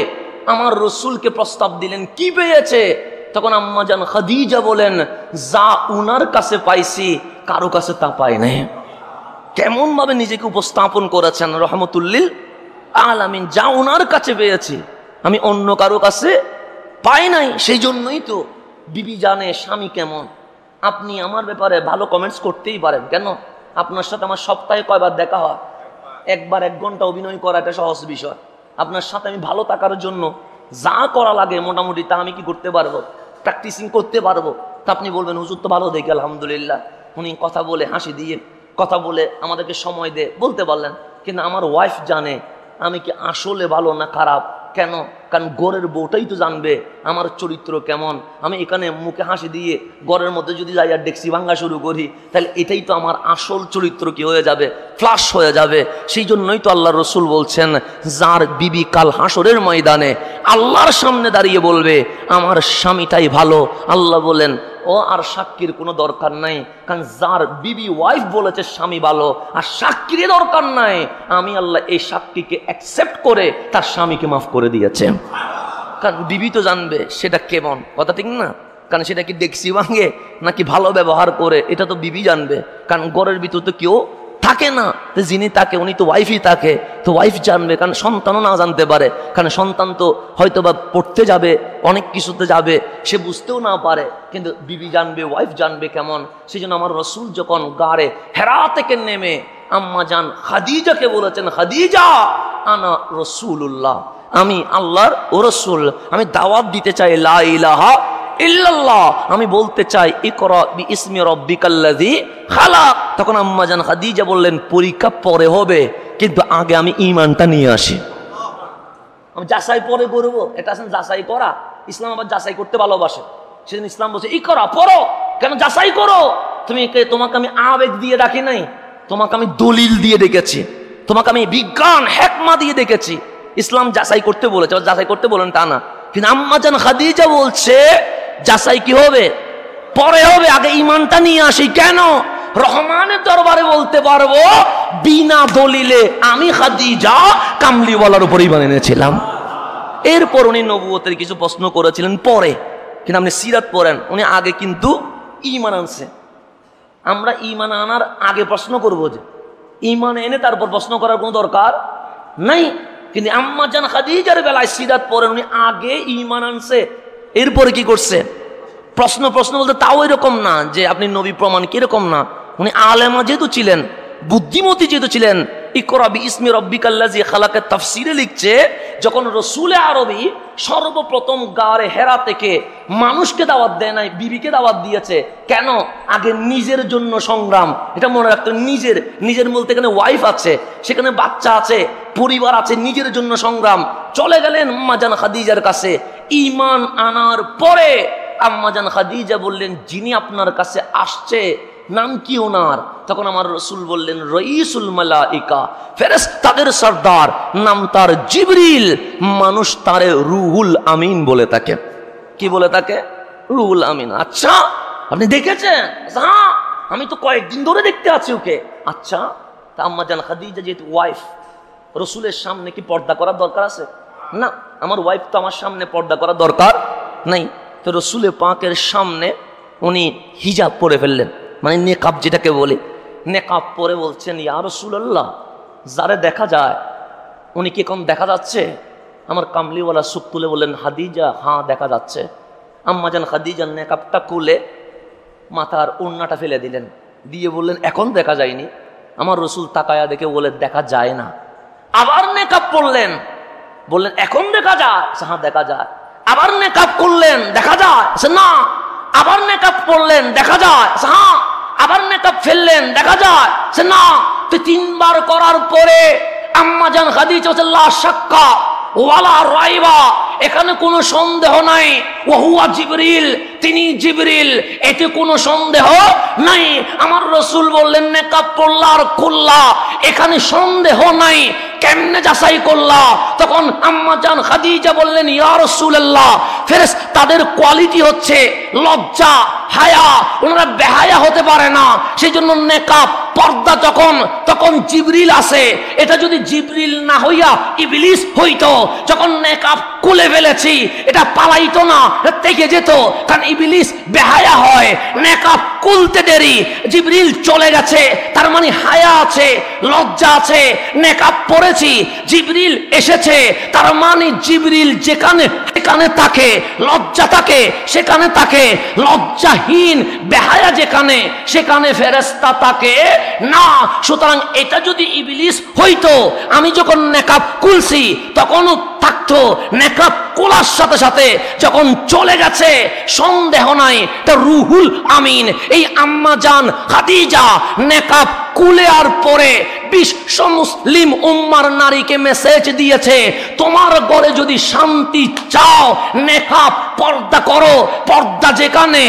আমার রাসূলকে প্রস্তাব দিলেন। কি পেয়েছে? তখন আম্মা জান খাদিজা বলেন, যা উনার কাছে পাইছি কারো কাছে তা পাই নাই। কেমন ভাবে নিজেকে উপস্থাপন করেছেন রহমতুল্লিল আলামিন। যা উনার কাছে পেয়েছি আমি অন্য কারো কাছে পাই নাই। সেই জন্যই তো বিবি জানে স্বামী কেমন। আপনি আমার ব্যাপারে ভালো কমেন্টস করতেই পারেন, কেন? আপনার সাথে আমার সপ্তাহে কয়বার দেখা হয়? একবার 1 ঘন্টা অভিনয় করা একটা সহজ বিষয়। আপনার সাথে আমি ভালো থাকার জন্য যা করা লাগে মোটামুটি তা আমি কি করতে পারবো, প্র্যাকটিসিং করতে পারবো। তা আপনি বলবেন হুজুর তো ভালো দেখে আলহামদুলিল্লাহ, উনি কথা বলে হাসি দিয়ে কথা বলে আমাদেরকে সময় দে, বলতে পারলেন। কিন্তু আমার ওয়াইফ জানে আমি কি আসলে ভালো না খারাপ। কেন? কারণ ঘরের বউটাই তো জানবে আমার চরিত্র কেমন। আমি এখানে মুখে হাসি দিয়ে ঘরের মধ্যে যদি যাই আর ডেক্সি ভাঙ্গা শুরু করি, তাহলে এটাই তো আমার আসল চরিত্র কি হয়ে যাবে, ফ্লাশ হয়ে যাবে। সেই জন্যই তো আল্লাহ রসুল বলছেন, যার বিবি কাল হাসরের ময়দানে আল্লাহর সামনে দাঁড়িয়ে বলবে আমার স্বামীটাই ভালো, আল্লাহ বলেন ও আর সাক্ষীর কোনো দরকার নাই। কারণ যার বিবি ওয়াইফ বলেছে স্বামী ভালো, আর সাক্ষীর দরকার নাই, আমি আল্লাহ এই সাক্ষীকে অ্যাকসেপ্ট করে তার স্বামীকে মাফ করে দিয়েছে। কারণ বিবি তো জানবে সেটা কেমন, কথা ঠিক না? কারণ সেটা কি ডেক্সি ভাঙে নাকি ভালো ব্যবহার করে, এটা তো বিবি জানবে। কারণ ঘরের ভিতর তো কেউ থাকে না, তো যিনি তাকে উনি তো ওয়াইফই থাকে, তো ওয়াইফ জানবে। কারণ সন্তানও না জানতে পারে, কারণ সন্তান তো হয়তো বা পড়তে যাবে, অনেক কিছুতে যাবে, সে বুঝতেও না পারে, কিন্তু বিবি জানবে, ওয়াইফ জানবে কেমন। সেই জন্য আমার রসুল যখন গাড়ে হেরা থেকে নেমে আম্মা জান খাদিজাকে বলেছেন, খাদিজা আনা রসুল্লাহ, আমি আল্লাহর ও রসুল, আমি দাওয়াত দিতে চাই লা ইলাহা ইল্লাল্লাহ, আমি বলতে চাই ইকরা বিইসমি রাব্বিকাল্লাযী খালাক। তখন আম্মা জান খাদিজা বললেন, পরীক্ষা পরে হবে, কিন্তু আগে আমি ঈমানটা নিয়ে আসি। আমি যাচাই পরে করব, এটা আসলে যাচাই করা। ইসলাম আবার যাচাই করতে ভালোবাসে। সেদিন ইসলাম বলছে ইকরা, পড়ো, কেন যাচাই করো। তোমাকে আমি আবেগ দিয়ে ডাকি নাই, তোমাকে আমি দলিল দিয়ে ডেকেছি, তোমাকে আমি বিজ্ঞান হিকমা দিয়ে ডেকেছি। ইসলাম যাচাই করতে বলেছে, যাচাই করতে বলেন তা না। কিন্তু আম্মা জান খাদিজা বলছে যাচাই কি হবে, পরে হবে, আগে ঈমানটা নিয়ে আসি। কেন? রহমানের দরবারে বলতে পারবো বিনা দলিলে আমি খাদিজা কামলিওয়ালার উপর ঈমান এনেছিলাম। এরপর উনি নবুয়তের কিছু প্রশ্ন করেছিলেন পরে, কিন্তু আপনি সিরাত পড়েন, উনি আগে কিন্তু ঈমান আনছে। আমরা ঈমান আনার আগে প্রশ্ন করবো, যে ঈমান এনে তারপর প্রশ্ন করার কোনো দরকার নাই। কিন্তু আম্মা জান খাদিজার বেলায় সিরাত পড়েন, উনি আগে ঈমান আনছে, এরপরে কি করছে প্রশ্ন বলতে তাও এরকম না যে আপনি নবী প্রমাণ, কিরকম না, উনি আলেমা যেহেতু ছিলেন, বুদ্ধিমতী যেহেতু ছিলেন, ইকরা বিইসমি রাব্বিকাল্লাযী খালাকের তাফসীরে লিখছে, যখন রসুল আরবি সর্বপ্রথম গারে হেরা থেকে মানুষকে দাওয়াত দেয় নাই, বিবিকে দাওয়াত দিয়েছে। কেন? আগে নিজের জন্য সংগ্রাম, এটা মনে রাখতে। নিজের বলতে এখানে ওয়াইফ আছে, সেখানে বাচ্চা আছে, পরিবার আছে, নিজের জন্য সংগ্রাম। চলে গেলেন আম্মা জান খাদিজার কাছে, ঈমান আনার পরে আম্মাজান খাদিজা বললেন, যিনি আপনার কাছে আসছে নাম কি ওনার? তখন আমার রসুল বললেন, রঈসুল মালাইকা, ফেরেশতাদের সর্দার, নাম তার জিবরিল, মানুষ তারে রুহুল আমিন বলে থাকে। কি বলে থাকে? রুহুল আমিন। আচ্ছা, আপনি দেখেছেন? হ্যাঁ, আমি তো কয়েকদিন ধরে দেখতে আছি ওকে। আচ্ছা, তা আম্মাজান খাদিজা যেহেতু ওয়াইফ, রসুলের সামনে কি পর্দা করার দরকার আছে? না, আমার ওয়াইফ তো আমার সামনে পর্দা করার দরকার নাই। তো রসুলের পাকের সামনে উনি হিজাব পরে ফেললেন, মানে নেকাব যেটাকে বলে, নেকাব পরে বলছেন, ইয়া রাসূলুল্লাহ, যারে দেখা যায় উনি কি এখন দেখা যাচ্ছে? আমার কামলিওয়ালা সুখ তুলে বললেন, খাদিজা, হ্যাঁ দেখা যাচ্ছে। আম্মাজান খাদিজার নেকাবটা খুলে মাথার ওড়নাটা ফেলে দিলেন, দিয়ে বললেন, এখন দেখা যায়নি। আমার রসুল তাকায়া দেখে বলে, দেখা যায় না। আবার নেকাব পড়লেন, বললেন, এখন দেখা যায়? হ্যাঁ দেখা যায়। আবার নেকাব করলেন, দেখা যায়? না। আবার নেকাব পড়লেন, দেখা যায়? হ্যাঁ। আবার নেকাব ফেললেন, দেখা যায়? না। তো তিনবার করার পরে আম্মাজান খাদিজা বলেন, লা শাক্কা ওয়ালা রাইবা, এখানে কোনো সন্দেহ নাই, ওহুয়া জিবরিল, তিনি জিবরিল, এতে কোনো সন্দেহ নাই। আমার রসুল বললেন, নেকাব পড়লা আর খুললা, এখানে সন্দেহ নাই, কেমনে যাচাই করলা? তখন আম্মাজান খাদিজা বললেন, ইয়া রাসূলুল্লাহ, ফেরেশতাদের কোয়ালিটি হচ্ছে লজ্জা, হায়া, ওনারা বেহায়া হতে পারে না, সেই জন্য নেকাব পর্দা তখন জিবরিল আসে। এটা যদি জিবরিল না হইয়া ইবলিস হইতো, যখন নেকাব খুলে ফেলেছি এটা পালাইতো না, থেকে যেত, কারণ ইবলিস বেহায়া হয়। নেকাব খুলতে দেরি, জিবরিল চলে গেছে, তার মানে হায়া আছে, লজ্জা আছে। নেকাব পড়েছি, জিবরিল এসেছে, তার মানে জিবরিল যেখানে সেখানে থাকে, লজ্জা থাকে সেখানে থাকে, লজ্জাহীন বেহায়া যেখানে সেখানে ফেরেশতা থাকে না। সুতরাং এটা যদি ইবলিস হইতো, আমি যখন নেকাব খুলছি তখনও থাকতো, নেকাব খোলার সাথে সাথে যখন চলে গেছে সন্দেহ নাই, তা রুহুল আমিন। এই আম্মাজান খাদিজা নেকাব খুলে আর পরে বিশ্ব মুসলিম উম্মার নারীকে মেসেজ দিয়েছে, তোমার ঘরে যদি শান্তি চাও, নেকাব পর্দা করো। পর্দা যেখানে,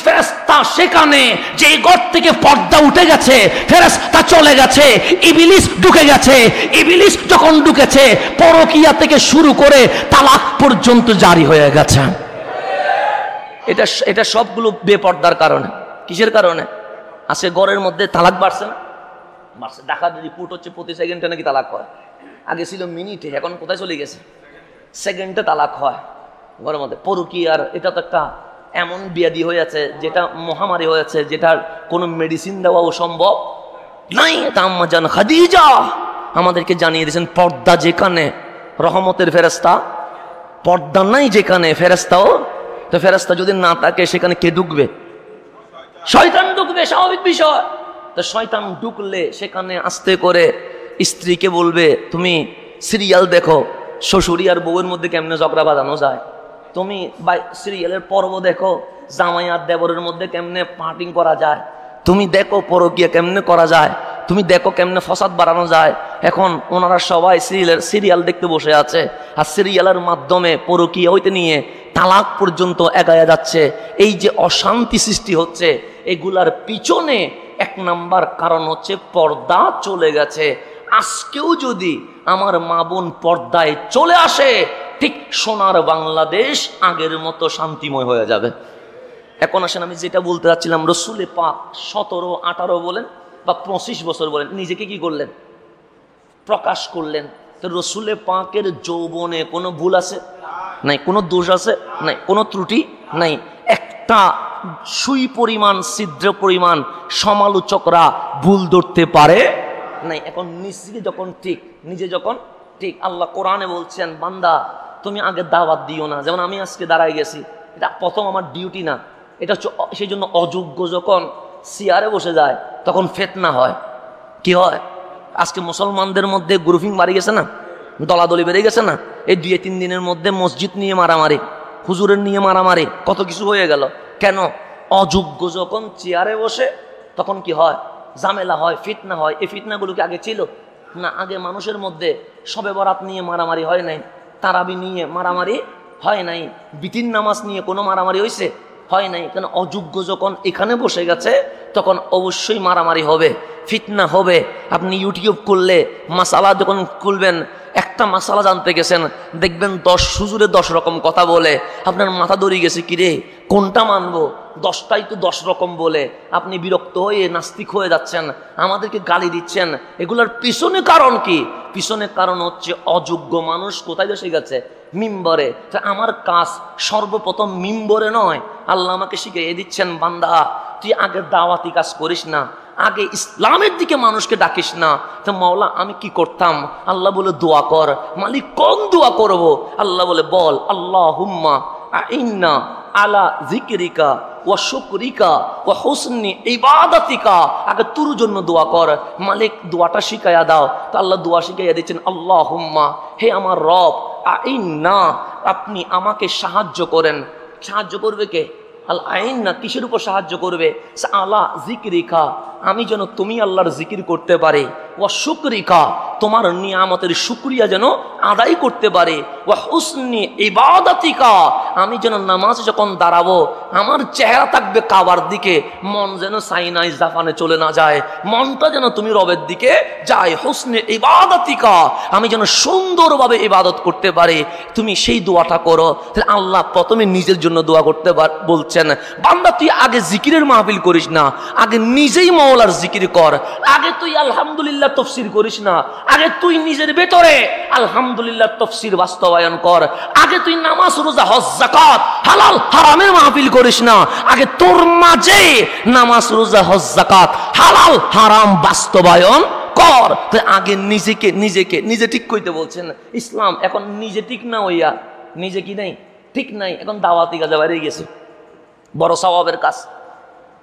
ফেরেশতা সেখানে। যেই ঘর থেকে পর্দা উঠে গেছে, ফেরেশতা চলে গেছে, ইবলিস ঢুকে গেছে। ইবলিস যখন ঢুকেছে, পরকিয়া থেকে শুরু করে তালাক পর্যন্ত জারি হয়ে গেছে। এটা সবগুলো বেপর্দার কারণে। কিসের কারণে? আজকে ঘরের মধ্যে তালাক বাড়ছে না? বাড়ছে। ঢাকার রিপোর্ট হচ্ছে প্রতি সেকেন্ডে নাকি তালাক হয়। আগে ছিল মিনিটে, এখন কোথায় চলে গেছে? সেকেন্ডে তালাক হয় ঘরের মধ্যে। পরকীয়ার এটা তো একটা এমন ব্যাধি হয়েছে, যেটা মহামারী হয়েছে, যেটার কোনো মেডিসিন দেওয়াও সম্ভব নাই। তা আম্মাজান খাদিজা আমাদেরকে জানিয়ে দিয়েছেন, পর্দা যেখানে রহমতের ফেরেশতা, পর্দা নাই যেখানে ফেরেশতাও। তো ফেরেশতা যদি না থাকে, সেখানে কে ঢুকবে? শয়তান ঢুকবে, স্বাভাবিক বিষয়। তো শয়তান ঢুকলে সেখানে আস্তে করে স্ত্রীকে বলবে, তুমি সিরিয়াল দেখো, শ্বশুরি আর বউয়ের মধ্যে কেমনে ঝগড়া বাঁধানো যায়। তুমি সিরিয়ালের পর্ব দেখো, জামাই আর দেবরের মধ্যে কেমনে পার্টিং করা যায়। তুমি দেখো পরকীয়া কেমনে করা যায়, তুমি দেখো কেমনে ফসাদ বাড়ানো যায়। এখন ওনারা সবাই সিরিয়াল দেখতে বসে আছে, আর সিরিয়ালের মাধ্যমে পরকীয়া হইতে নিয়ে তালাক পর্যন্ত এগায়া যাচ্ছে। এই যে অশান্তি সৃষ্টি হচ্ছে, এগুলার পিছনে এক নাম্বার কারণ হচ্ছে পর্দা চলে গেছে। আজকেও যদি আমার মা বোন পর্দায় চলে আসে, ঠিক সোনার বাংলাদেশ আগের মতো শান্তিময় হয়ে যাবে। এখন আসেন, আমি যেটা বলতে চাচ্ছিলাম, রসুলে পাক 17, 18 বলেন বা 25 বছর বলেন, নিজেকে কি করলেন? প্রকাশ করলেন। তো রসুলে পাকের যৌবনে কোনো ভুল আছে? নাই। কোনো দোষ আছে? নাই। কোনো ত্রুটি নাই। একটা সুই পরিমাণ, ছিদ্র পরিমাণ সমালোচকরা ভুল ধরতে পারে নাই। এখন নিজে যখন ঠিক, আল্লাহ কোরআনে বলছেন, বান্দা তুমি আগে দাওয়াত দিও না। যেমন আমি আজকে দাঁড়ায় গেছি, এটা প্রথম আমার ডিউটি না, এটা হচ্ছে সেই জন্য অযোগ্য যখন চেয়ারে বসে যায় তখন ফিতনা হয়। কি হয়? আজকে মুসলমানদের মধ্যে গ্রুপিং বাড়ি গেছে না, দলাদলি বেড়ে গেছে না। এই 2-3 দিনের মধ্যে মসজিদ নিয়ে মারামারি, হুজুরের নিয়ে মারামারি, কত কিছু হয়ে গেল। কেন? অযোগ্য যখন চেয়ারে বসে তখন কি হয়? ঝামেলা হয়, ফিতনা হয়। এই ফিতনাগুলো কি আগে ছিল না? আগে মানুষের মধ্যে শবে বরাত নিয়ে মারামারি হয় নাই, তারাবি নিয়ে মারামারি হয় নাই, বিতির নামাজ নিয়ে কোনো মারামারি হয়েছে? হয় নাই, কেন অযোগ্য যখন এখানে বসে গেছে তখন অবশ্যই মারামারি হবে, ফিতনা হবে। আপনি ইউটিউব করলে মাসালা যখন খুলবেন, একটা মাসালা জানতে গেছেন, দেখবেন 10 হুজুরে 10 রকম কথা বলে, আপনার মাথা দড়িয়ে গেছে, কিরে কোনটা মানবো, 10টাই তো 10 রকম বলে, আপনি বিরক্ত হয়ে নাস্তিক হয়ে যাচ্ছেন, আমাদেরকে গালি দিচ্ছেন। এগুলোর পিছনে কারণ কি? পিছনে কারণ হচ্ছে অযোগ্য মানুষ কোথায় বসে গেছে? মিম্বরে। আমার কাজ সর্বপ্রথম মিম্বরে নয়। আল্লাহ আমাকে শিখিয়ে দিচ্ছেন, বান্দা তুই আগে দাওয়াতি কাজ করিস না, আগে ইসলামের দিকে মানুষকে ডাকিস না। তো মাওলা আমি কি করতাম? আল্লাহ বলে দোয়া কর। মালিক কোন দোয়া করব? আল্লাহ বলে বল আল্লাহুম্মা আইন্না আলা যিকরিকা ওয়া শুকরিকা ওয়া হুসনি ইবাদাতিকা। আগে তোর জন্য দোয়া কর, মালিক দোয়াটা শিখাইয়া দাও। তো আল্লাহ দোয়া শিখাইয়া দিচ্ছেন, আল্লাহুম্মা, হে আমার রব, আইন্না, আপনি আমাকে সাহায্য করেন। সাহায্য করবে কে? আল আইন না, কিসের উপর সাহায্য করবে? আলা যিকরিকা, আমি যেন তুমি আল্লাহর জিকির করতে পারি, ওয়া শুকরিকা, তোমার নিয়ামতের শুকরিয়া যেন আদায় করতে পারে, ওয়া হুসনি ইবাদাতিকা, আমি যেন নামাজে যখন দাঁড়াবো আমার চেহারা থাকবে কাবার দিকে, মন যেন চাইনাই জাপানে চলে না যায়, মনটা যেন তুমি রবের দিকে যায়। হুসনি ইবাদাতিকা, আমি যেন সুন্দরভাবে ইবাদত করতে পারি। তুমি সেই দোয়াটা করো। তাহলে আল্লাহ প্রথমে নিজের জন্য দোয়া করতে বলছেন, বান্দা তুই আগে জিকিরের মাহফিল করিস না, আগে নিজেই মাওলার জিকির কর। আগে তুই আলহামদুলিল্লাহ তাফসীর করিস না, আগে তুই নিজের ভেতরে আলহামদুলিল্লাহ তাফসীর বাস্তবায়ন কর। আগে তুই নামাজ, রোজা, হজ, যাকাত, হালাল হারামের মাহফিল করিস না, আগে তোর মাঝে নামাজ, রোজা, হজ, যাকাত, হালাল হারাম বাস্তবায়ন কর। আগে নিজে ঠিক কইতে বলছেন। ইসলাম এখন নিজে ঠিক না হইয়া, নিজে কি নাই ঠিক নাই, এখন দাওয়াতি কাজে বাইরে গেছে। বড় সওয়াবের কাজ।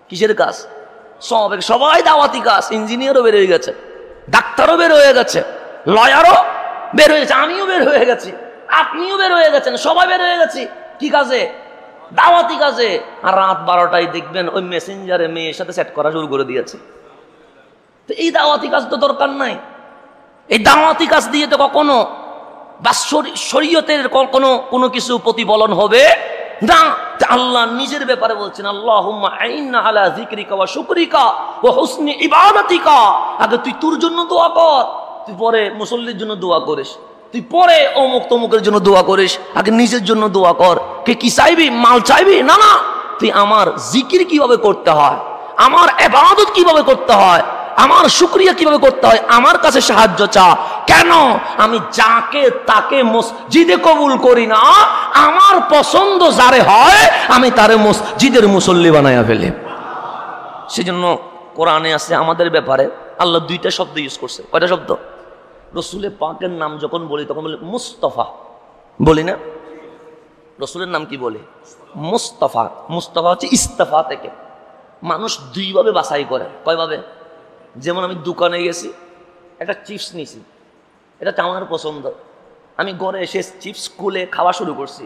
কিসের কাজ? সওয়াবের। সবাই দাওয়াতি কাজ। ইঞ্জিনিয়ারও বের হয়ে গেছে, ডাক্তারও বের হয়ে গেছে, লয়ারও বের হয়ে গেছে, আমিও বের হয়ে গেছি, আপনিও বের হয়ে গেছেন, সবাই বের হয়ে গেছি। কি কাজে? দাওয়াতি কাজে। আর রাত 12টায় দেখবেন ওই মেসেঞ্জারে মেয়ের সাথে চ্যাট করা শুরু করে দিয়েছে। তো এই দাওয়াতি কাজ তো দরকার নাই। এই দাওয়াতি কাজ দিয়ে তো কখনো বা শরীয়তের কোনো কিছু প্রতিফলন হবে না। আল্লাহ নিজের ব্যাপারে বলছেন, আল্লাহুম্মা আইন্না আলা যিকরিকা ওয়া শুকরিকা ওয়া হুসনি ইবাদাতিকা। আগে তুই তোর জন্য দোয়া কর, তুই পরে মুসল্লির জন্য দোয়া করিস, তুই পরে অমুক তমুকের জন্য দোয়া করিস, আগে নিজের জন্য দোয়া কর। কে কি চাইবি? মাল চাইবি? না না, তুই আমার জিকির কিভাবে করতে হয়, আমার ইবাদত কিভাবে করতে হয়, আমার শুকরিয়া কিভাবে করতে হয়, আমার কাছে সাহায্য চা। কেন? আমি যাকে তাকে মসজিদে কবুল করি না, আমার পছন্দ যারে হয় আমি তারে মসজিদের মুসল্লি বানাইয়া ফেলি। সেজন্য কোরআনে আছে আমাদের ব্যাপারে আল্লাহ 2টা শব্দ ইউজ করছে। কয়টা শব্দ? রসুলের পাকের নাম যখন বলি তখন বলি মুস্তাফা, বলি না? রসুলের নাম কি বলি? মুস্তাফা। মুস্তাফা হচ্ছে ইস্তাফা থেকে। মানুষ 2 ভাবে বাছাই করে। কয়ভাবে? যেমন আমি দোকানে গেছি, একটা চিপস নিয়েছি, এটা তো আমার পছন্দ, আমি ঘরে এসে চিপস খুলে খাওয়া শুরু করছি।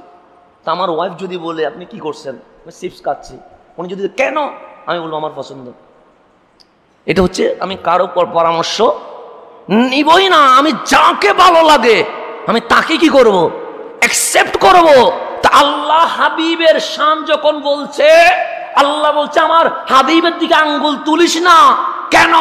তা আমার ওয়াইফ যদি বলে আপনি কি করছেন? আমি চিপস খাচ্ছি। উনি যদি কেন? আমি বলবো আমার পছন্দ। এটা হচ্ছে আমি কারো পরামর্শ নিবই না। আমি যাকে ভালো লাগে আমি তাকে কি করব? অ্যাকসেপ্ট করব। তা আল্লাহ হাবিবের শান যখন বলছে, আল্লাহ বলছে আমার হাবিবের দিকে আঙ্গুল তুলিস না। কেন?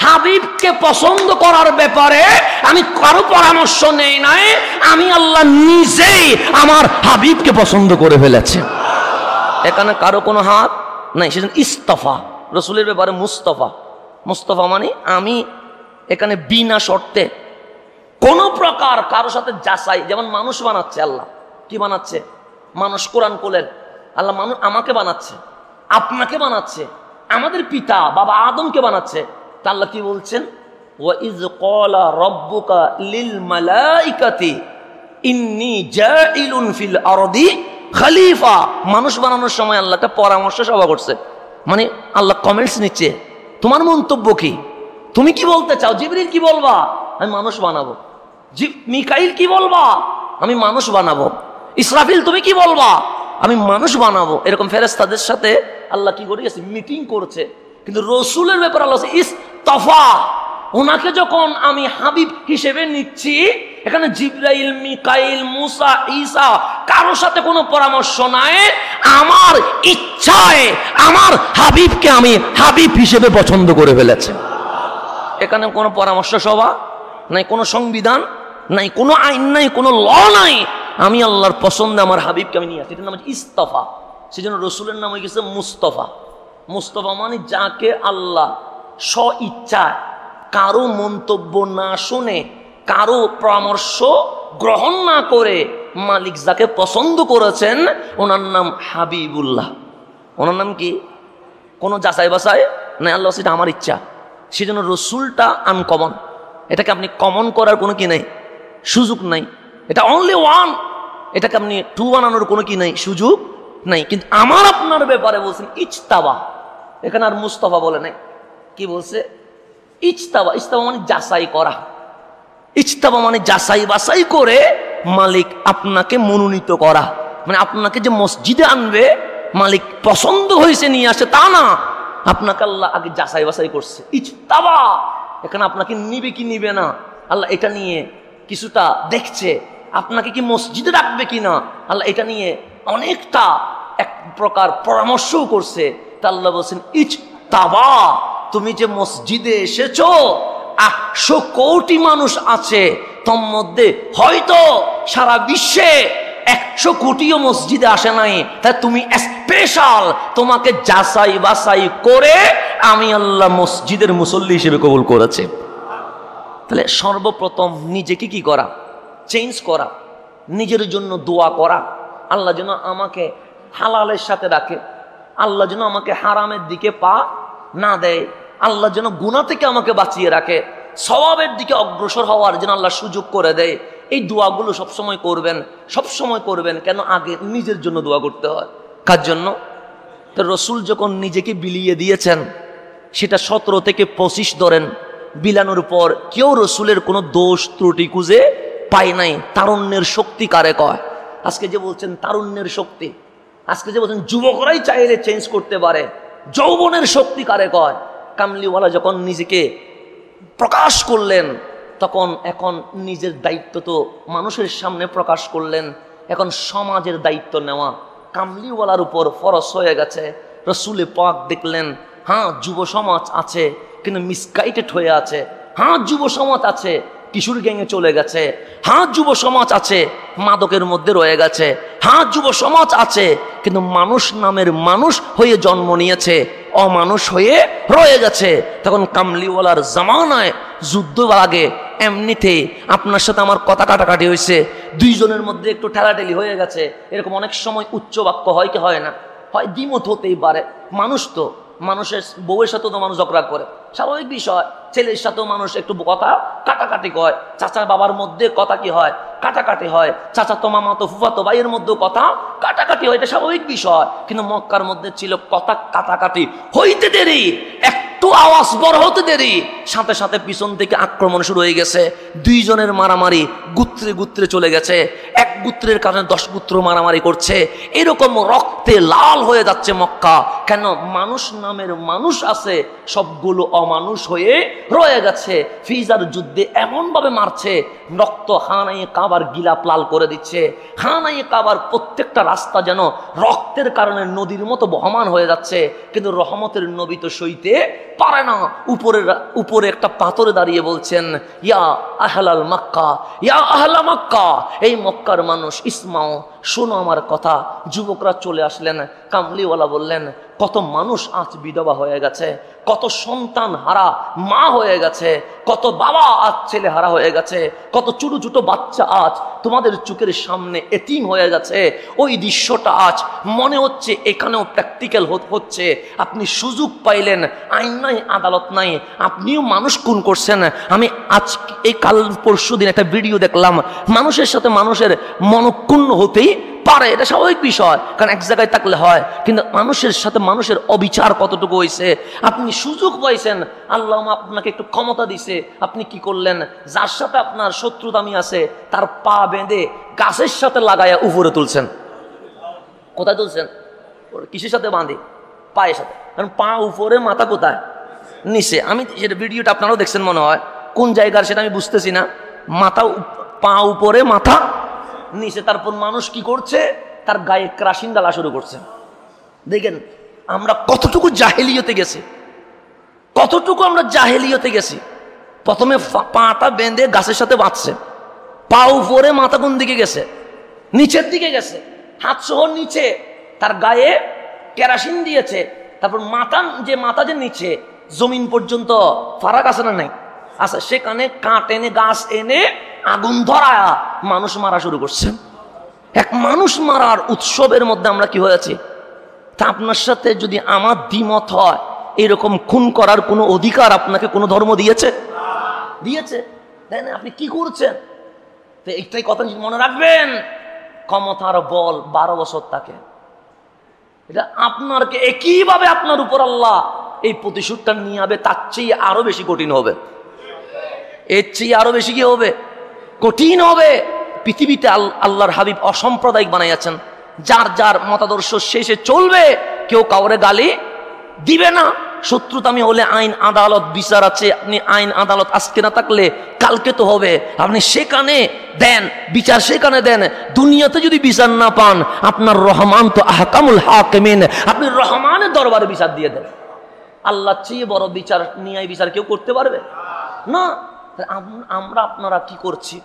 হাবিবকে পছন্দ করার ব্যাপারে আমি কারো পরামর্শ নেই নাই, আমি আল্লাহ নিজেই আমার হাবিবকে পছন্দ করে ফেলেছে। এখানে কারো কোনো হাত নাই। সেজন্য ইস্তফা। রসুলের ব্যাপারে মুস্তফা। মুস্তফা মানে আমি এখানে বিনা শর্তে কোনো প্রকার কারো সাথে যাচাই। যেমন মানুষ বানাচ্ছে আল্লাহ, কি বানাচ্ছে? মানুষ কোরআন কোলেন আল্লাহ মানুষ আমাকে বানাচ্ছে, আপনাকে বানাচ্ছে, আমাদের পিতা বাবা আদমকে বানাচ্ছে। তা আল্লাহ কি বলছেন? ওয়া ইয ক্বালা রাব্বুকা লিল মালাইকাতি ইন্নী জাইলুন ফিল আরদি খলিফা। মানুষ বানানোর সময় আল্লাহ একটা পরামর্শ সভা করছে, মানে আল্লাহ কমেন্টস নিচ্ছে, তোমার মন্তব্য কি, তুমি কি বলতে চাও? জিবরিল কি বলবা? আমি মানুষ বানাবো। মিকাইল কি বলবা? আমি মানুষ বানাবো। ইসরাফিল তুমি কি বলবা? আমি মানুষ বানাবো। এরকম ফেরেশতাদের সাথে আল্লাহ কি করে গেছে? মিটিং করছে। কিন্তু রসুলের ব্যাপারে আল্লাহ ইস্তফা। ওনাকে যখন আমি হাবিব হিসেবে নিচ্ছি, এখানে জিবরাইল, মিকাইল, মুসা, ঈসা কারোর সাথে কোনো পরামর্শ নাই। আমার ইচ্ছায় আমার হাবিবকে আমি হাবিব হিসেবে পছন্দ করে ফেলেছে। এখানে কোনো পরামর্শ সভা নাই, কোনো সংবিধান নাই, কোনো আইন নাই, কোনো ল নাই। আমি আল্লাহর পছন্দে আমার হাবিবকে আমি নিয়ে আসি, এটার নাম হচ্ছে ইস্তফা। সেজন্য রসুলের নাম হয়ে গেছে মুস্তফা। মুস্তফা মানে যাকে আল্লাহ স্ব ইচ্ছায় কারো মন্তব্য না শুনে, কারো পরামর্শ গ্রহণ না করে মালিক যাকে পছন্দ করেছেন ওনার নাম হাবিবুল্লাহ। ওনার নাম কি? কোনো যাচাই বাছাই না, আল্লাহ সেটা আমার ইচ্ছা। সেজন্য রসুলটা আনকমন, এটাকে আপনি কমন করার কোনো কি নাই, সুযোগ নাই। এটা অনলি ওয়ান, এটাকে আপনি টু বানানোর কোনো কি নাই, সুযোগ নাই। কিন্তু আমার আপনার ব্যাপারে বলছেন ইজতাবা, এখানে আর মুস্তফা বলে নাই, কি বলছে? ইজতাবা। ইজতাবা মানে যাচাই করা। ইজতাবা মানে যাচাই বাছাই করে মালিক আপনাকে মনোনীত করা। মানে আপনাকে যে মসজিদে আনবে মালিক পছন্দ হয়েছে নিয়ে আসে তা না, আপনাকে আল্লাহ আগে যাচাই বাছাই করছে। ইজতাবা, এখানে আপনাকে নিবে কি নিবে না আল্লাহ এটা নিয়ে কিছুটা দেখছে। আপনাকে কি মসজিদে রাখবে কিনা আল্লাহ এটা নিয়ে অনেকটা এক প্রকার পরামর্শও করছে। তা আল্লাহ বলছেন ইজতাবা, তুমি যে মসজিদে এসেছো 800 কোটি মানুষ আছে, তোর মধ্যে হয়তো সারা বিশ্বে 100 কোটিও মসজিদে আসে নাই, তাই তুমি স্পেশাল, তোমাকে যাচাই বাছাই করে আমি আল্লাহ মসজিদের মুসল্লি হিসেবে কবুল করেছে। তাহলে সর্বপ্রথম নিজেকে কি করা? চেঞ্জ করা, নিজের জন্য দোয়া করা। আল্লাহ যেন আমাকে হালালের সাথে রাখে, আল্লাহ যেন আমাকে হারামের দিকে পা না দেয়, আল্লাহ যেন গুনাহ থেকে আমাকে বাঁচিয়ে রাখে, সওয়াবের দিকে অগ্রসর হওয়ার যেন আল্লাহ সুযোগ করে দেয়। এই দোয়াগুলো সবসময় করবেন, সবসময় করবেন। কেন? আগে নিজের জন্য দোয়া করতে হয়। কার জন্য? তো রসুল যখন নিজেকে বিলিয়ে দিয়েছেন, সেটা 17 থেকে 25 ধরেন, বিলানোর পর কেউ রসুলের কোনো দোষ ত্রুটি খুঁজে পায় নাই। তারুণ্যের শক্তি কারে কয়? আজকে যে বলছেন তারুণ্যের শক্তি, আজকে যে বলছেন যুবকরাই চাইলে চেঞ্জ করতে পারে, যৌবনের শক্তি কারে কয়? কামলিওয়ালা যখন নিজেকে প্রকাশ করলেন, তখন এখন নিজের দায়িত্ব তো মানুষের সামনে প্রকাশ করলেন, এখন সমাজের দায়িত্ব নেওয়া কামলিওয়ালার উপর ফরজ হয়ে গেছে। রসুলে পাক দেখলেন, হ্যাঁ যুব সমাজ আছে কিন্তু মিসগাইডেড হয়ে আছে, হ্যাঁ যুব সমাজ আছে কিশোর গ্যাংয়ে চলে গেছে, হ্যাঁ যুব সমাজ আছে মাদকের মধ্যে রয়ে গেছে, হ্যাঁ যুব সমাজ আছে কিন্তু মানুষ নামের মানুষ হয়ে জন্ম নিয়েছে, অমানুষ হয়ে রয়ে গেছে। তখন কামলিওয়ালার জামানায় যুদ্ধ লাগে, এমনিতে আপনার সাথে আমার কথা কাটাকাটি হয়েছে, দুইজনের মধ্যে একটু ঠেলাঠেলি হয়ে গেছে, এরকম অনেক সময় উচ্চ বাক্য হয় কি হয় না? হয়, দ্বিমত হতেই পারে। মানুষ তো, মানুষের বউয়ের সাথেও তো মানুষ ঝগড়া করে, স্বাভাবিক বিষয়। ছেলের সাথেও মানুষ একটু কথা কাটাকাটি হয়, চাচা বাবার মধ্যে কথা কি হয়, কাটাকাটি হয়, চাচা তো মামা তো ফুফা তো ভাইয়ের মধ্যেও কথা কাটাকাটি হয়, এটা স্বাভাবিক বিষয়। কিন্তু মক্কার মধ্যে ছিল কথা কাটাকাটি হইতে দেরি, একটু আওয়াজ বড় হতে দেরি, সাথে সাথে পিছন থেকে আক্রমণ শুরু হয়ে গেছে, দুইজনের মারামারি গুত্রে গুত্রে চলে গেছে, এক গুত্রের কারণে 10 গুত্র মারামারি করছে, এরকম রক্তে লাল হয়ে যাচ্ছে মক্কা। কেন? মানুষ নামের মানুষ আছে, সবগুলো অমানুষ হয়ে রয়ে গেছে। ফিজার যুদ্ধে এমন ভাবে মারছে, রক্ত খানায়ে কাবার গিলাপ লাল করে দিচ্ছে, খানায়ে কাবার প্রত্যেকটা রাস্তা যেন রক্তের কারণে নদীর মতো বহমান হয়ে যাচ্ছে। কিন্তু রহমতের নবী তো সইতে পারে না, উপরে একটা পাথরে দাঁড়িয়ে বলছেন, ইয়া আহলাল মক্কা, ইয়া আহলা মক্কা, এই মক্কার মানুষ ইসমাও, শোনো আমার কথা। যুবকরা চলে আসলেন, কামলিওয়ালা বললেন, কত মানুষ আজ বিধবা হয়ে গেছে, কত সন্তান হারা মা হয়ে গেছে, কত বাবা আজ ছেলে হারা হয়ে গেছে, কত ছোট ছোট বাচ্চা আজ তোমাদের চোখের সামনে এতিম হয়ে গেছে। ওই দৃশ্যটা আজ মনে হচ্ছে এখানেও প্র্যাকটিক্যাল হচ্ছে। আপনি সুযোগ পাইলেন, আইন নাই, আদালত নাই, আপনিও মানুষ খুন করছেন। আমি আজ এই কাল পরশু দিন একটা ভিডিও দেখলাম, মানুষের সাথে মানুষের মনক্ষুণ্ণ হতেই পারে, এটা স্বাভাবিক বিষয়, কারণ এক জায়গায় থাকলে হয়। কিন্তু মানুষের সাথে মানুষের অবিচার কতটুকু হয়েছে, আপনি সুযোগ পাইছেন, আল্লাহ আপনাকে একটু ক্ষমতা দিছে, আপনি কি করলেন? যার সাথে আপনার শত্রুতামি আছে তার পা বেঁধে গাছের সাথে লাগাইয়া উপরে তুলছেন। কোথায় তুলছেন? কিসের সাথে বাঁধে? পায়ের সাথে। কারণ পা উপরে, মাথা কোথায়? নিচে। আমি সেটা ভিডিওটা আপনারাও দেখছেন মনে হয়, কোন জায়গার সেটা আমি বুঝতেছি না। মাথা, পা উপরে, মাথা নিচে। তারপর মানুষ কি করছে? তার গায়ে কেরোসিন ঢালা শুরু করছে। দেখেন আমরা কতটুকু জাহেলিয়তে গেছি, কতটুকু আমরা জাহেলিয়তে গেছি। প্রথমে পাটা বেঁধে গাছের সাথে বাঁধছে, পা উপরে, মাথা কোন দিকে গেছে? নিচের দিকে গেছে, হাত সহ নিচে তার গায়ে কেরোসিন দিয়েছে। তারপর মাথা যে নিচে জমিন পর্যন্ত ফারাক আছে না নাই? আচ্ছা, সেখানে কাঠ এনে গাছ এনে আগুন ধরায়া মানুষ মারা শুরু করছে। এক মানুষ মারার উৎসবের মধ্যে আমরা কি হয়েছি? তা আপনার সাথে যদি আমার দ্বিমত হয়, এরকম খুন করার কোনো অধিকার আপনাকে কোনো ধর্ম দিয়েছে? দিয়েছে? তাই না? আপনি কি করছেন? তো একটাই কথা মনে রাখবেন, ক্ষমতার বল 12 বছর থাকে। এটা আপনারকে একইভাবে আপনার উপর আল্লাহ এই প্রতিশোধটা নিয়ে হবে, তার চেয়ে আরো বেশি কঠিন হবে, এর চেয়ে আরো বেশি কি হবে? কঠিন হবে। পৃথিবীতে আল্লাহর হাবিব অসাম্প্রদায়িক বানাইয়াছেন, যার যার মতাদর্শ শেষে চলবে, কেউ কাউরে গালি দিবে না। শত্রুতামি হলে আইন আদালত বিচার আছে, আপনি আইন আদালত আজকে না থাকলে কালকে তো হবে, আপনি সেখানে দেন বিচার, সেখানে দেন। দুনিয়াতে যদি বিচার না পান, আপনার রহমান তো আহকামুল হাকিমিন, আপনি রহমানের দরবারে বিচার দিয়ে দেন। আল্লাহর চেয়ে বড় বিচার, ন্যায় বিচার কেউ করতে পারবে না। আমরা আপনারা কি করছি?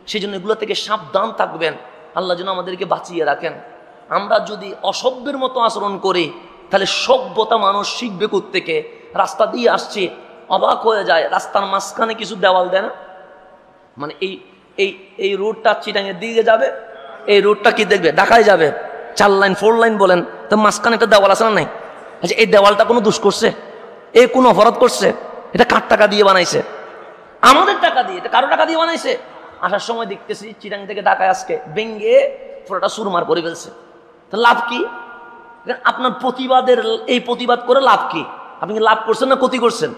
সেই জন্য এগুলো থেকে সাবধান থাকবেন, আল্লাহ যেন আমাদেরকে বাঁচিয়ে রাখেন। আমরা যদি অসভ্যের মতো আচরণ করি, তাহলে সভ্যতা মানুষ শিখবে কোত্থেকে? রাস্তা দিয়ে আসছে, অবাক হয়ে যায়, রাস্তার মাঝখানে কিছু দেওয়াল দেয় না? মানে এই রোডটা চিটাঙের দিকে যাবে, এই রোডটা কি দেখবে? ঢাকায় যাবে, 4 লাইন 4 লাইন বলেন, তো মাঝখানে একটা দেওয়াল আছে না নাই? আচ্ছা, এই দেওয়ালটা কোনো দোষ করছে? এ কোনো অপরাধ করছে? এটা কার টাকা দিয়ে বানাইছে? আমাদের টাকা দিয়ে। এটা কারো টাকা দিয়ে বানাইছে? আসার সময় দেখতেছি চিটাং থেকে ঢাকায় আজকে ভেঙ্গে পুরোটা সুরমার করে ফেলছে। তো লাভ কি? আপনার প্রতিবাদের, এই প্রতিবাদ করে লাভ কি? আপনি কি লাভ করছেন না ক্ষতি করছেন?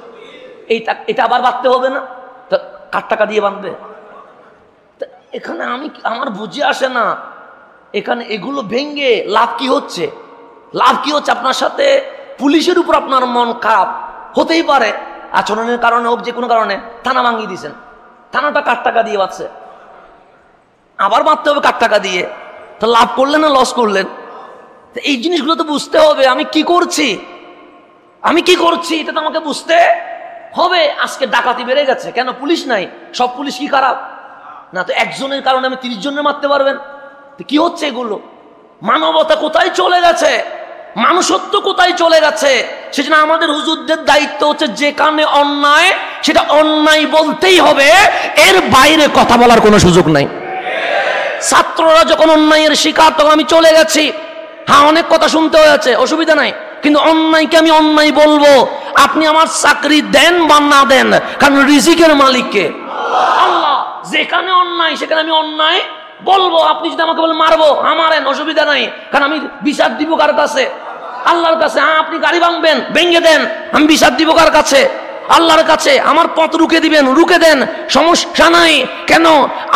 এটা আবার বাঁধতে হবে না? তো কার টাকা দিয়ে বাঁধবে? এখানে আমার বুঝে আসে না, এখানে এগুলো ভেঙ্গে লাভ কি হচ্ছে? লাভ কি হচ্ছে? আপনার সাথে পুলিশের উপর আপনার মন খারাপ হতেই পারে, আচরণের কারণে হোক, যে কোনো কারণে থানা ভাঙিয়ে দিয়েছেন, থানাটা কার টাকা দিয়ে বাঁধছে? আবার বাঁধতে হবে কার টাকা দিয়ে? তো লাভ করলেন না লস করলেন? এই জিনিসগুলো তো বুঝতে হবে। আমি কি করছি, এটা তো আমাকে বুঝতে হবে। আজকে ডাকাতি বেড়ে গেছে, কেন? পুলিশ নাই। সব পুলিশ কি খারাপ না? তো একজনের কারণে আমি 30 জনের মারতে পারবেন? তো কি হচ্ছে এগুলো? মানবতা কোথায় চলে গেছে? মানুষত্ব কোথায় চলে গেছে? সেজন্য আমাদের হুজুরদের দায়িত্ব হচ্ছে, যেখানে অন্যায় সেটা অন্যায় বলতেই হবে, এর বাইরে কথা বলার কোনো সুযোগ নাই। ছাত্ররা যখন অন্যায়ের শিকার, তখন আমি চলে গেছি, হ্যাঁ অনেক কথা শুনতে হয়েছে, অসুবিধা নাই, কিন্তু অন্যায়কে আমি অন্যায় বলবো। আপনি আমার চাকরি দেন বা না দেন, কারণ রিজিকের মালিককে আল্লাহ। যেখানে অন্যায় সেখানে আমি অন্যায় বলবো। আপনি যদি আমাকে বলেন মারবো, আমারেন, অসুবিধা নাই, কারণ আমি বিচার দিব কার কাছে? আল্লাহর কাছে। হ্যাঁ, আপনি গাড়ি ভাঙবেন, ভেঙে দেন, আমি বিচার দিব কার কাছে? আল্লাহর কাছে। আমার পথ রুকে দিবেন, রুকে দেন, সমস্যা নাই। কেন?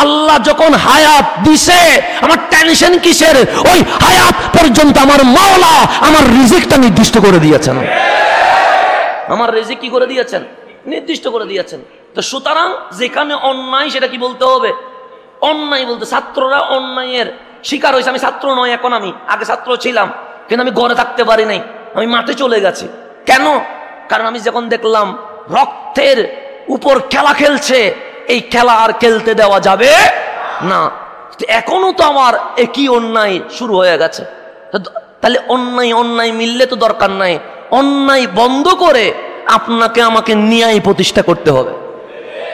আল্লাহ যখন হায়াত দিছে, আমার টেনশন কিসের? ওই হায়াত পর্যন্ত আমার মাওলা আমার রিজিকটা নির্দিষ্ট করে দিয়েছেন। আমার রিজিক কি করে দিয়েছেন? নির্দিষ্ট করে দিয়েছেন। তো সুতরাং যেখানে অন্যায়, সেটা কি বলতে হবে? অন্যায় বলতে। ছাত্ররা অন্যায়ের শিকার হয়েছে। আমি ছাত্র নয় এখন, আমি আগে ছাত্র ছিলাম, কিন্তু আমি ঘরে থাকতে পারি নাই, আমি মাঠে চলে গেছি। কেন? কারণ আমি যখন দেখলাম রক্তের উপর খেলা খেলছে, এই খেলা আর খেলতে দেওয়া যাবে না। এখনো তো আমার একই অন্যায় শুরু হয়ে গেছে। তাহলে অন্যায় মিললে তো দরকার নাই, অন্যায় বন্ধ করে আপনাকে আমাকে ন্যায় প্রতিষ্ঠা করতে হবে।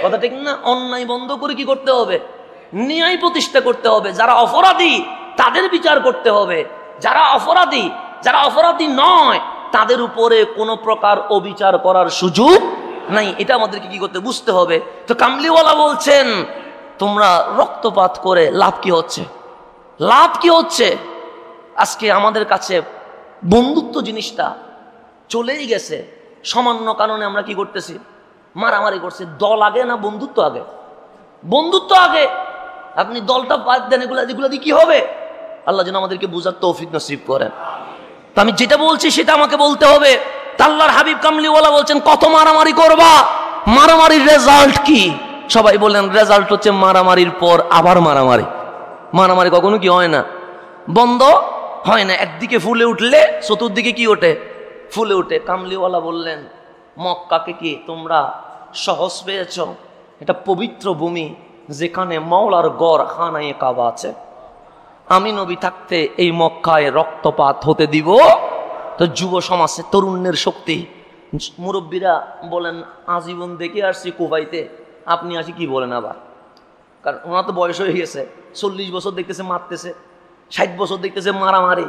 কথা ঠিক না? অন্যায় বন্ধ করে কি করতে হবে? ন্যায় প্রতিষ্ঠা করতে হবে। যারা অপরাধী তাদের বিচার করতে হবে, যারা অপরাধী নয় তাদের উপরে কোনো প্রকার অবিচার করার সুযোগ নাই। এটা আমাদেরকে কি করতে বুঝতে হবে। তো কামলিওয়ালা বলছেন, তোমরা রক্তপাত করে লাভ কি হচ্ছে? লাভ কি হচ্ছে? আজকে আমাদের কাছে বন্ধুত্ব জিনিসটা চলেই গেছে। সামান্য কারণে আমরা কি করতেছি? মারামারি করছি। দল আগে না বন্ধুত্ব আগে? বন্ধুত্ব আগে। আপনি দলটা বাদ দেন, এগুলা দিয়ে কি হবে? আল্লাহ যেন আমাদেরকে বুঝার তৌফিক নসিব করেন। তো আমি যেটা বলছি সেটা আমাকে বলতে হবে। আল্লাহর হাবিব কামলিওয়ালা বলছেন, কত মারামারি করবা? মারামারির রেজাল্ট কি? সবাই বলেন রেজাল্ট হচ্ছে মারামারির পর আবার মারামারি। মারামারি কখনো কি হয় না? বন্ধ হয় না। একদিকে ফুলে উঠলে চতুর্দিকে কি ওঠে? ফুলে ওঠে। কামলিওয়ালা বললেন, মক্কাকে কি তোমরা সহজ পেয়েছ? এটা পবিত্র ভূমি, যেখানে মাওলার গড় খানায়ে কাবা আছে। আমি নবী থাকতে এই মক্কায় রক্তপাত হতে দিব? তো যুব সমাজে তরুণের শক্তি, মুরব্বীরা বলেন আজীবন দেখে আসছি কুবাইতে, আপনি আসি কি বলেন আবার? কারণ ওনার তো বয়স হয়ে গেছে, 40 বছর দেখতেছে মারতেছে, 60 বছর দেখতেছে মারামারি।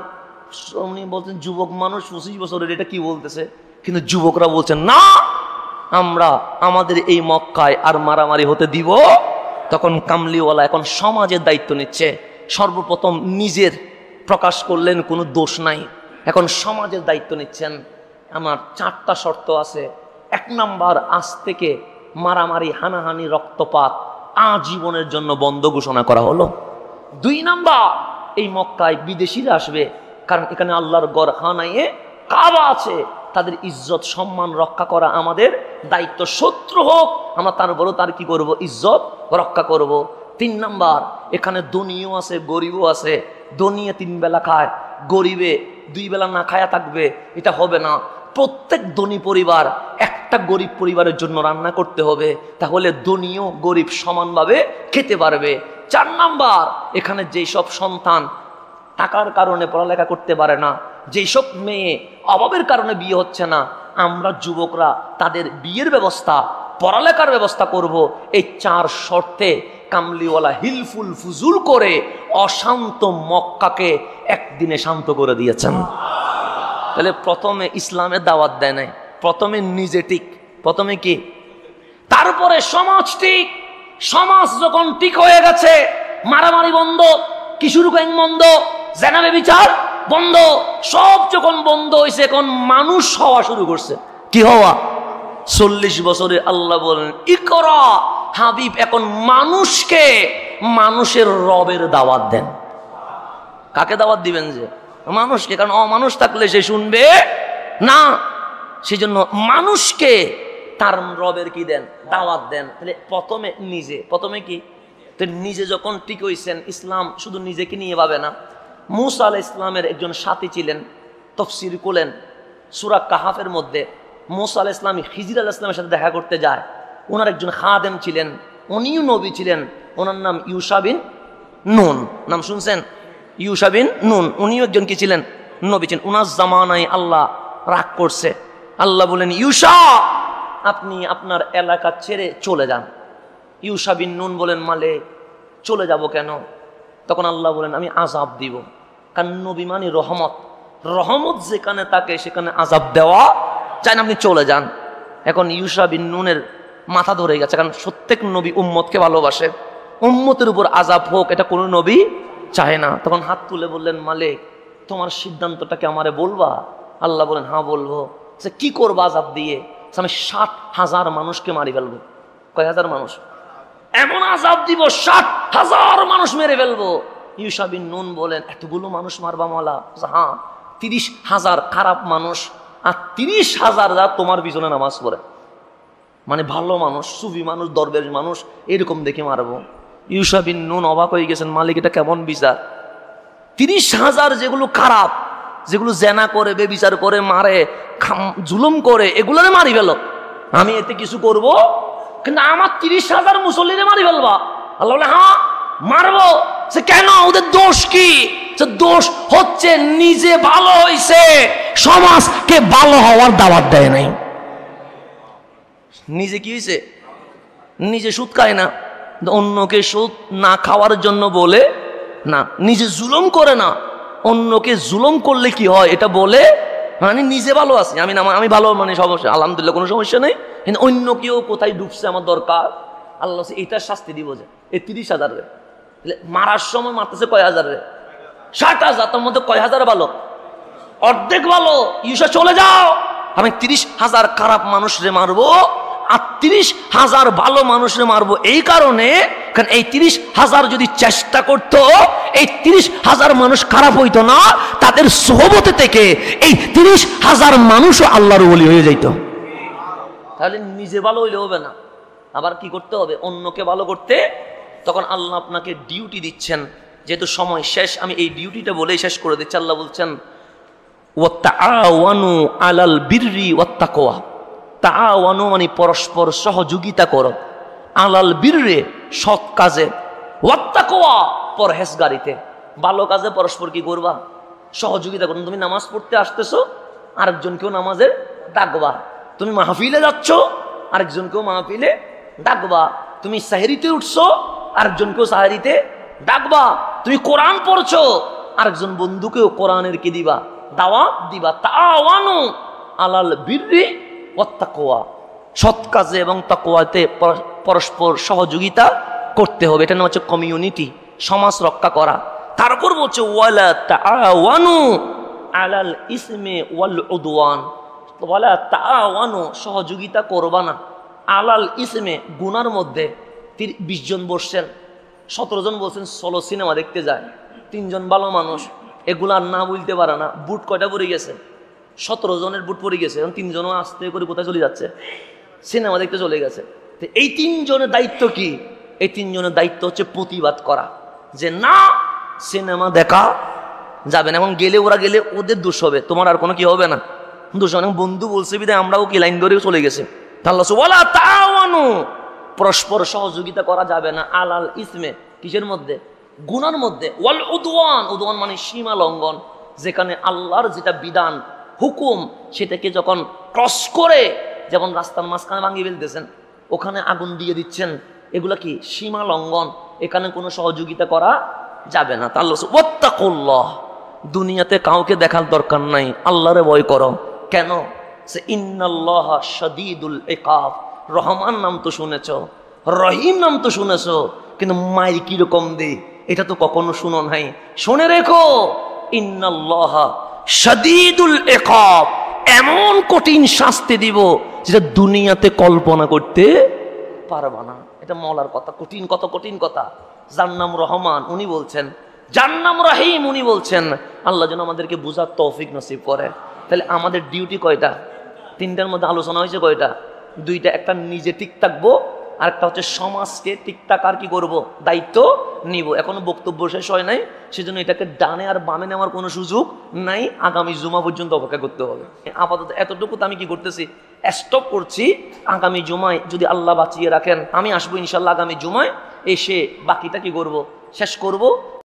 উনি বলছেন যুবক মানুষ 25 বছরের, এটা কি বলতেছে? কিন্তু যুবকরা বলছেন না, আমরা আমাদের এই মক্কায় আর মারামারি হতে দিব। তখন কামলিওয়ালা এখন সমাজের দায়িত্ব নিচ্ছে। সর্বপ্রথম নিজের প্রকাশ করলেন, কোনো দোষ নাই, এখন সমাজের দায়িত্ব নিচ্ছেন। আমার 4টা শর্ত আছে। 1 নাম্বার, আজ থেকে মারামারি, হানাহানি, রক্তপাত আজীবনের জন্য বন্ধ ঘোষণা করা হলো। 2 নাম্বার, এই মক্কায় বিদেশিরা আসবে, কারণ এখানে আল্লাহর গড় খানায়ে কাবা আছে, তাদের ইজ্জত সম্মান রক্ষা করা আমাদের দায়িত্ব। শত্রু হোক, আমরা তার বড় তার কি করব? ইজ্জত রক্ষা করব। 3 নাম্বার, এখানে ধনীও আছে গরিবও আছে। ধনীয়ে 3 বেলা খায়, গরিবে 2 বেলা না খায়া থাকবে, এটা হবে না। প্রত্যেক ধনী পরিবার একটা গরিব পরিবারের জন্য রান্না করতে হবে, তাহলে ধনীও গরিব সমানভাবে খেতে পারবে। 4 নাম্বার, এখানে যেই সব সন্তান টাকার কারণে পড়ালেখা করতে পারে না, যেই সব মেয়ে অভাবের কারণে বিয়ে হচ্ছে না, আমরা যুবকরা তাদের বিয়ের ব্যবস্থা, পড়ালেখার ব্যবস্থা করব। এই 4 শর্তে কামলিওয়ালা হিলফুল ফুজুল করে অশান্ত মক্কাকে একদিনে শান্ত করে দিয়েছেন। তাহলে প্রথমে ইসলামের দাওয়াত দেয় নাই, প্রথমে নিজে ঠিক, প্রথমে কি, তারপরে সমাজ ঠিক। সমাজ যখন ঠিক হয়ে গেছে, মারামারি বন্ধ, কিশোর গ্যাং বন্ধ, জেনাবে বিচার বন্ধ, সব যখন বন্ধ হয়েছে, এখন মানুষ হওয়া শুরু করছে। কি হওয়া? 40 বছরে আল্লাহ বলেন ইকরা হাবিব, এখন মানুষকে মানুষের রবের দাওয়াত দেন। কাকে দাওয়াত দিবেন? যে মানুষকে, কারণ অমানুষ থাকলে সে শুনবে না। সেই জন্য মানুষকে তার রবের কি দেন? দাওয়াত দেন। তাহলে প্রথমে নিজে, প্রথমে কি? তো নিজে যখন ঠিক হইছেন, ইসলাম শুধু নিজেকে নিয়ে ভাবে না। মুসা আলাইহিস সালামের একজন সাথী ছিলেন, তাফসীর করলেন সূরা কাহাফের মধ্যে। মুসা আলাইহিস সালাম খিজির আলাইহিস সালামের সাথে দেখা করতে যায়। ওনার একজন খাদেম ছিলেন, উনিও নবী ছিলেন, ওনার নাম ইউশা বিন নুন। নাম শুনছেন? ইউশা বিন নুন, উনিও একজন কি ছিলেন? নবী ছিলেন। ওনার জামানায় আল্লাহ রাগ করছে। আল্লাহ বলেন ইউশা, আপনি আপনার এলাকা ছেড়ে চলে যান। ইউশা বিন নুন বলেন মালিক, চলে যাব কেন? তখন আল্লাহ বলেন আমি আযাব দিব, কারণ নবী মানে রহমত, রহমত যেখানে থাকে সেখানে আযাব দেওয়া চাই না, আপনি চলে যান। এখন ইউশা বিন নুনের মাথা ধরে গেছে, কারণ প্রত্যেক নবী উম্মতকে ভালোবাসে, উম্মতের উপর আযাব হোক এটা কোনো নবী চায় না। তখন হাত তুলে বললেন মালিক, তোমার সিদ্ধান্তটাকে আমারে বলবা? আল্লাহ বলেন হ্যাঁ বলবো। সে কি করবা আযাব দিয়ে? আমি 60,000 মানুষকে মারি ফেলবো। কয় হাজার মানুষ? এমন আযাব দিব 60,000 মানুষ মেরে ফেলবো। ইউশা বিন নুন বলেন এতগুলো মানুষ মারবা মাওলা? হ্যাঁ, 30,000 খারাপ মানুষ আর 30,000 যা তোমার পিছনে নামাজ পড়ে, মানে ভালো মানুষ, সুফি মানুষ, দরবেশ মানুষ, এরকম দেখে মারবো। ইউশা বিন নুন অবাক হয়ে গেছেন, মালিক এটা কেমন বিচার? 30,000 যেগুলো খারাপ, যেগুলো জেনা করে, বেবিচার করে, মারে, জুলুম করে, এগুলোরে মারি ফেলো, আমি এতে কিছু করব? কিন্তু আমার 30,000 মুসল্লিরে মারি ফেলবা? আল্লাহ বলে হ্যাঁ মারবো। সে কেন? ওদের দোষ কি? দোষ হচ্ছে নিজে ভালো হইছে, সমাজকে ভালো হওয়ার দাওয়াত দেয় নাই। নিজে কি হয়েছে? নিজে সুদ খায় না, অন্যকে সুদ না খাওয়ার জন্য বলে না। নিজে জুলুম করে না, অন্যকে জুলুম করলে কি হয় এটা বলে, মানে নিজে ভালো আছে, আমি ভালো, মানে সমস্যা আলহামদুলিল্লাহ কোনো সমস্যা নেই, কিন্তু অন্য কেউ কোথায় ডুবছে আমার দরকার। আল্লাহ এইটার শাস্তি দিব যে এই 30,000 রে মারার সময় মারতেছে কয় হাজার রে? 60,000। তার মধ্যে কয় হাজার ভালো? অর্ধেক ভালো। ইউসা চলে যাও, আমি 30,000 খারাপ মানুষ রে মারবো আর 30,000 ভালো মানুষরে মারবো। এই কারণে, কারণ এই 30,000 যদি চেষ্টা করতো, এই 30,000 মানুষ খারাপ হইতো না, তাদের সোহবতে থেকে এই 30,000 মানুষও আল্লাহর ওলি হয়ে যাইত। তাহলে নিজে ভালো হইলে হবে না, আবার কি করতে হবে? অন্যকে ভালো করতে। তখন আল্লাহ আপনাকে ডিউটি দিচ্ছেন, যেহেতু সময় শেষ, আমি এই ডিউটিটা বলেই শেষ করে দিচ্ছি। আল্লাহ বলছেন ওয়াতাআওয়ানু আলাল বিররি ওয়াত্তাকওয়া। তাআওয়ানু মানে পরস্পর সহযোগিতা করো, আলাল বিররে সৎ কাজে, ওয়াত্তাকওয়া পরহেজগারিতে। ভালো কাজে পরস্পর কি করবা? সহযোগিতা করুন। তুমি নামাজ পড়তে আসতেছো, আরেকজনকেও নামাজে ডাকবা। তুমি মাহফিলে যাচ্ছ, আরেকজনকেও মাহফিলে ডাকবা। তুমি সাহরিতে উঠছো, আরেকজনকেও সাহরিতে ডাকবা। তুমি কোরআন পড়ছো, আরেকজন বন্ধুকেও কোরআনের কি দিবা? দাওয়াত দিবা। তাআওয়ানু আলাল বিররি ওয়াত্তাকওয়া, সৎ কাজে এবং তাকওয়াতে পরস্পর সহযোগিতা করতে হবে। এটা নাম হচ্ছে কমিউনিটি, সমাজ রক্ষা করা। তারপর বলছে ওয়ালা তাআওয়ানু আলাল ইসমি ওয়াল উদওয়ান। ওয়ালা তাআওয়ানু সহযোগিতা করবা না, আলাল ইসমে গুনার মধ্যে। 20 জন বসছেন, 17 জন বলছেন চলো সিনেমা দেখতে যায়। 3 জন ভালো মানুষ, এগুলা না বলতে পারে না। বুট কয়টা পড়ে গেছে? 17 জনের বুট পড়ে গেছে। এখন 3 জনও আস্তে করে কোথায় চলে যাচ্ছে? সিনেমা দেখতে চলে গেছে। তো এই 3 জনের দায়িত্ব কি? এই 3 জনের দায়িত্ব হচ্ছে প্রতিবাদ করা, যে না সিনেমা দেখা যাবে না। এখন গেলে ওরা গেলে ওদের দোষ হবে, তোমার আর কোনো কি হবে না দোষ। অনেক বন্ধু বলছে বিধায় আমরাও কি লাইন ধরে চলে গেছে। ওয়ালা তাআওয়ানু পরস্পর সহযোগিতা করা যাবে না আলাল ইসমে, কিসের মধ্যে? গুনার মধ্যে। ওয়াল উদওয়ান, উদওয়ান মানে সীমা লঙ্ঘন, যেখানে আল্লাহর যেটা বিধান হুকুম সেটাকে যখন ক্রস করে, যেমন রাস্তার মাঝখানে ভাঙিয়ে ফেলতেছেন, ওখানে আগুন দিয়ে দিচ্ছেন, এগুলা কি সীমা লঙ্ঘন। এখানে কোনো সহযোগিতা করা যাবে না। তাআলা ওয়াত্তাকুল্লাহ, দুনিয়াতে কাউকে দেখার দরকার নাই, আল্লাহরে ভয় করো। কেন? সে ইন্নাল্লাহা শাদীদুল ইকাব। রহমান নাম তো শুনেছো, রহিম নাম তো শুনেছো, কিন্তু মাই কিরকম দে এটা তো কখনো শুনো নাই। শুনে রেখো, ইন্নাল্লাহা শাদীদুল ইকাব, এমন কঠিন শাস্তি দিব যেটা দুনিয়াতে কল্পনা করতে পারবা না। এটা মওলার কথা, কঠিন, কত কঠিন কথা। যার নাম রহমান উনি বলছেন, যার নাম রহিম উনি বলছেন। আল্লাহ যেন আমাদেরকে বুঝার তৌফিক নসিব করে। তাহলে আমাদের ডিউটি কয়টা? 3টার মধ্যে আলোচনা হয়েছে কয়টা? 2টা। একটা নিজে ঠিক থাকবো, আর একটা হচ্ছে সমাজকে ঠিক থাকার কি করবো দায়িত্ব নিব। এখনো বক্তব্য শেষ হয় নাই, সেজন্য এটাকে ডানে আর বামে নেওয়ার কোনো সুযোগ নাই। আগামী জুমা পর্যন্ত অপেক্ষা করতে হবে। আপাতত এতটুকু তো আমি কি করতেছি, স্টপ করছি। আগামী জুমায় যদি আল্লাহ বাঁচিয়ে রাখেন আমি আসবো ইনশাল্লাহ। আগামী জুমায় এসে বাকিটা কি করব, শেষ করব।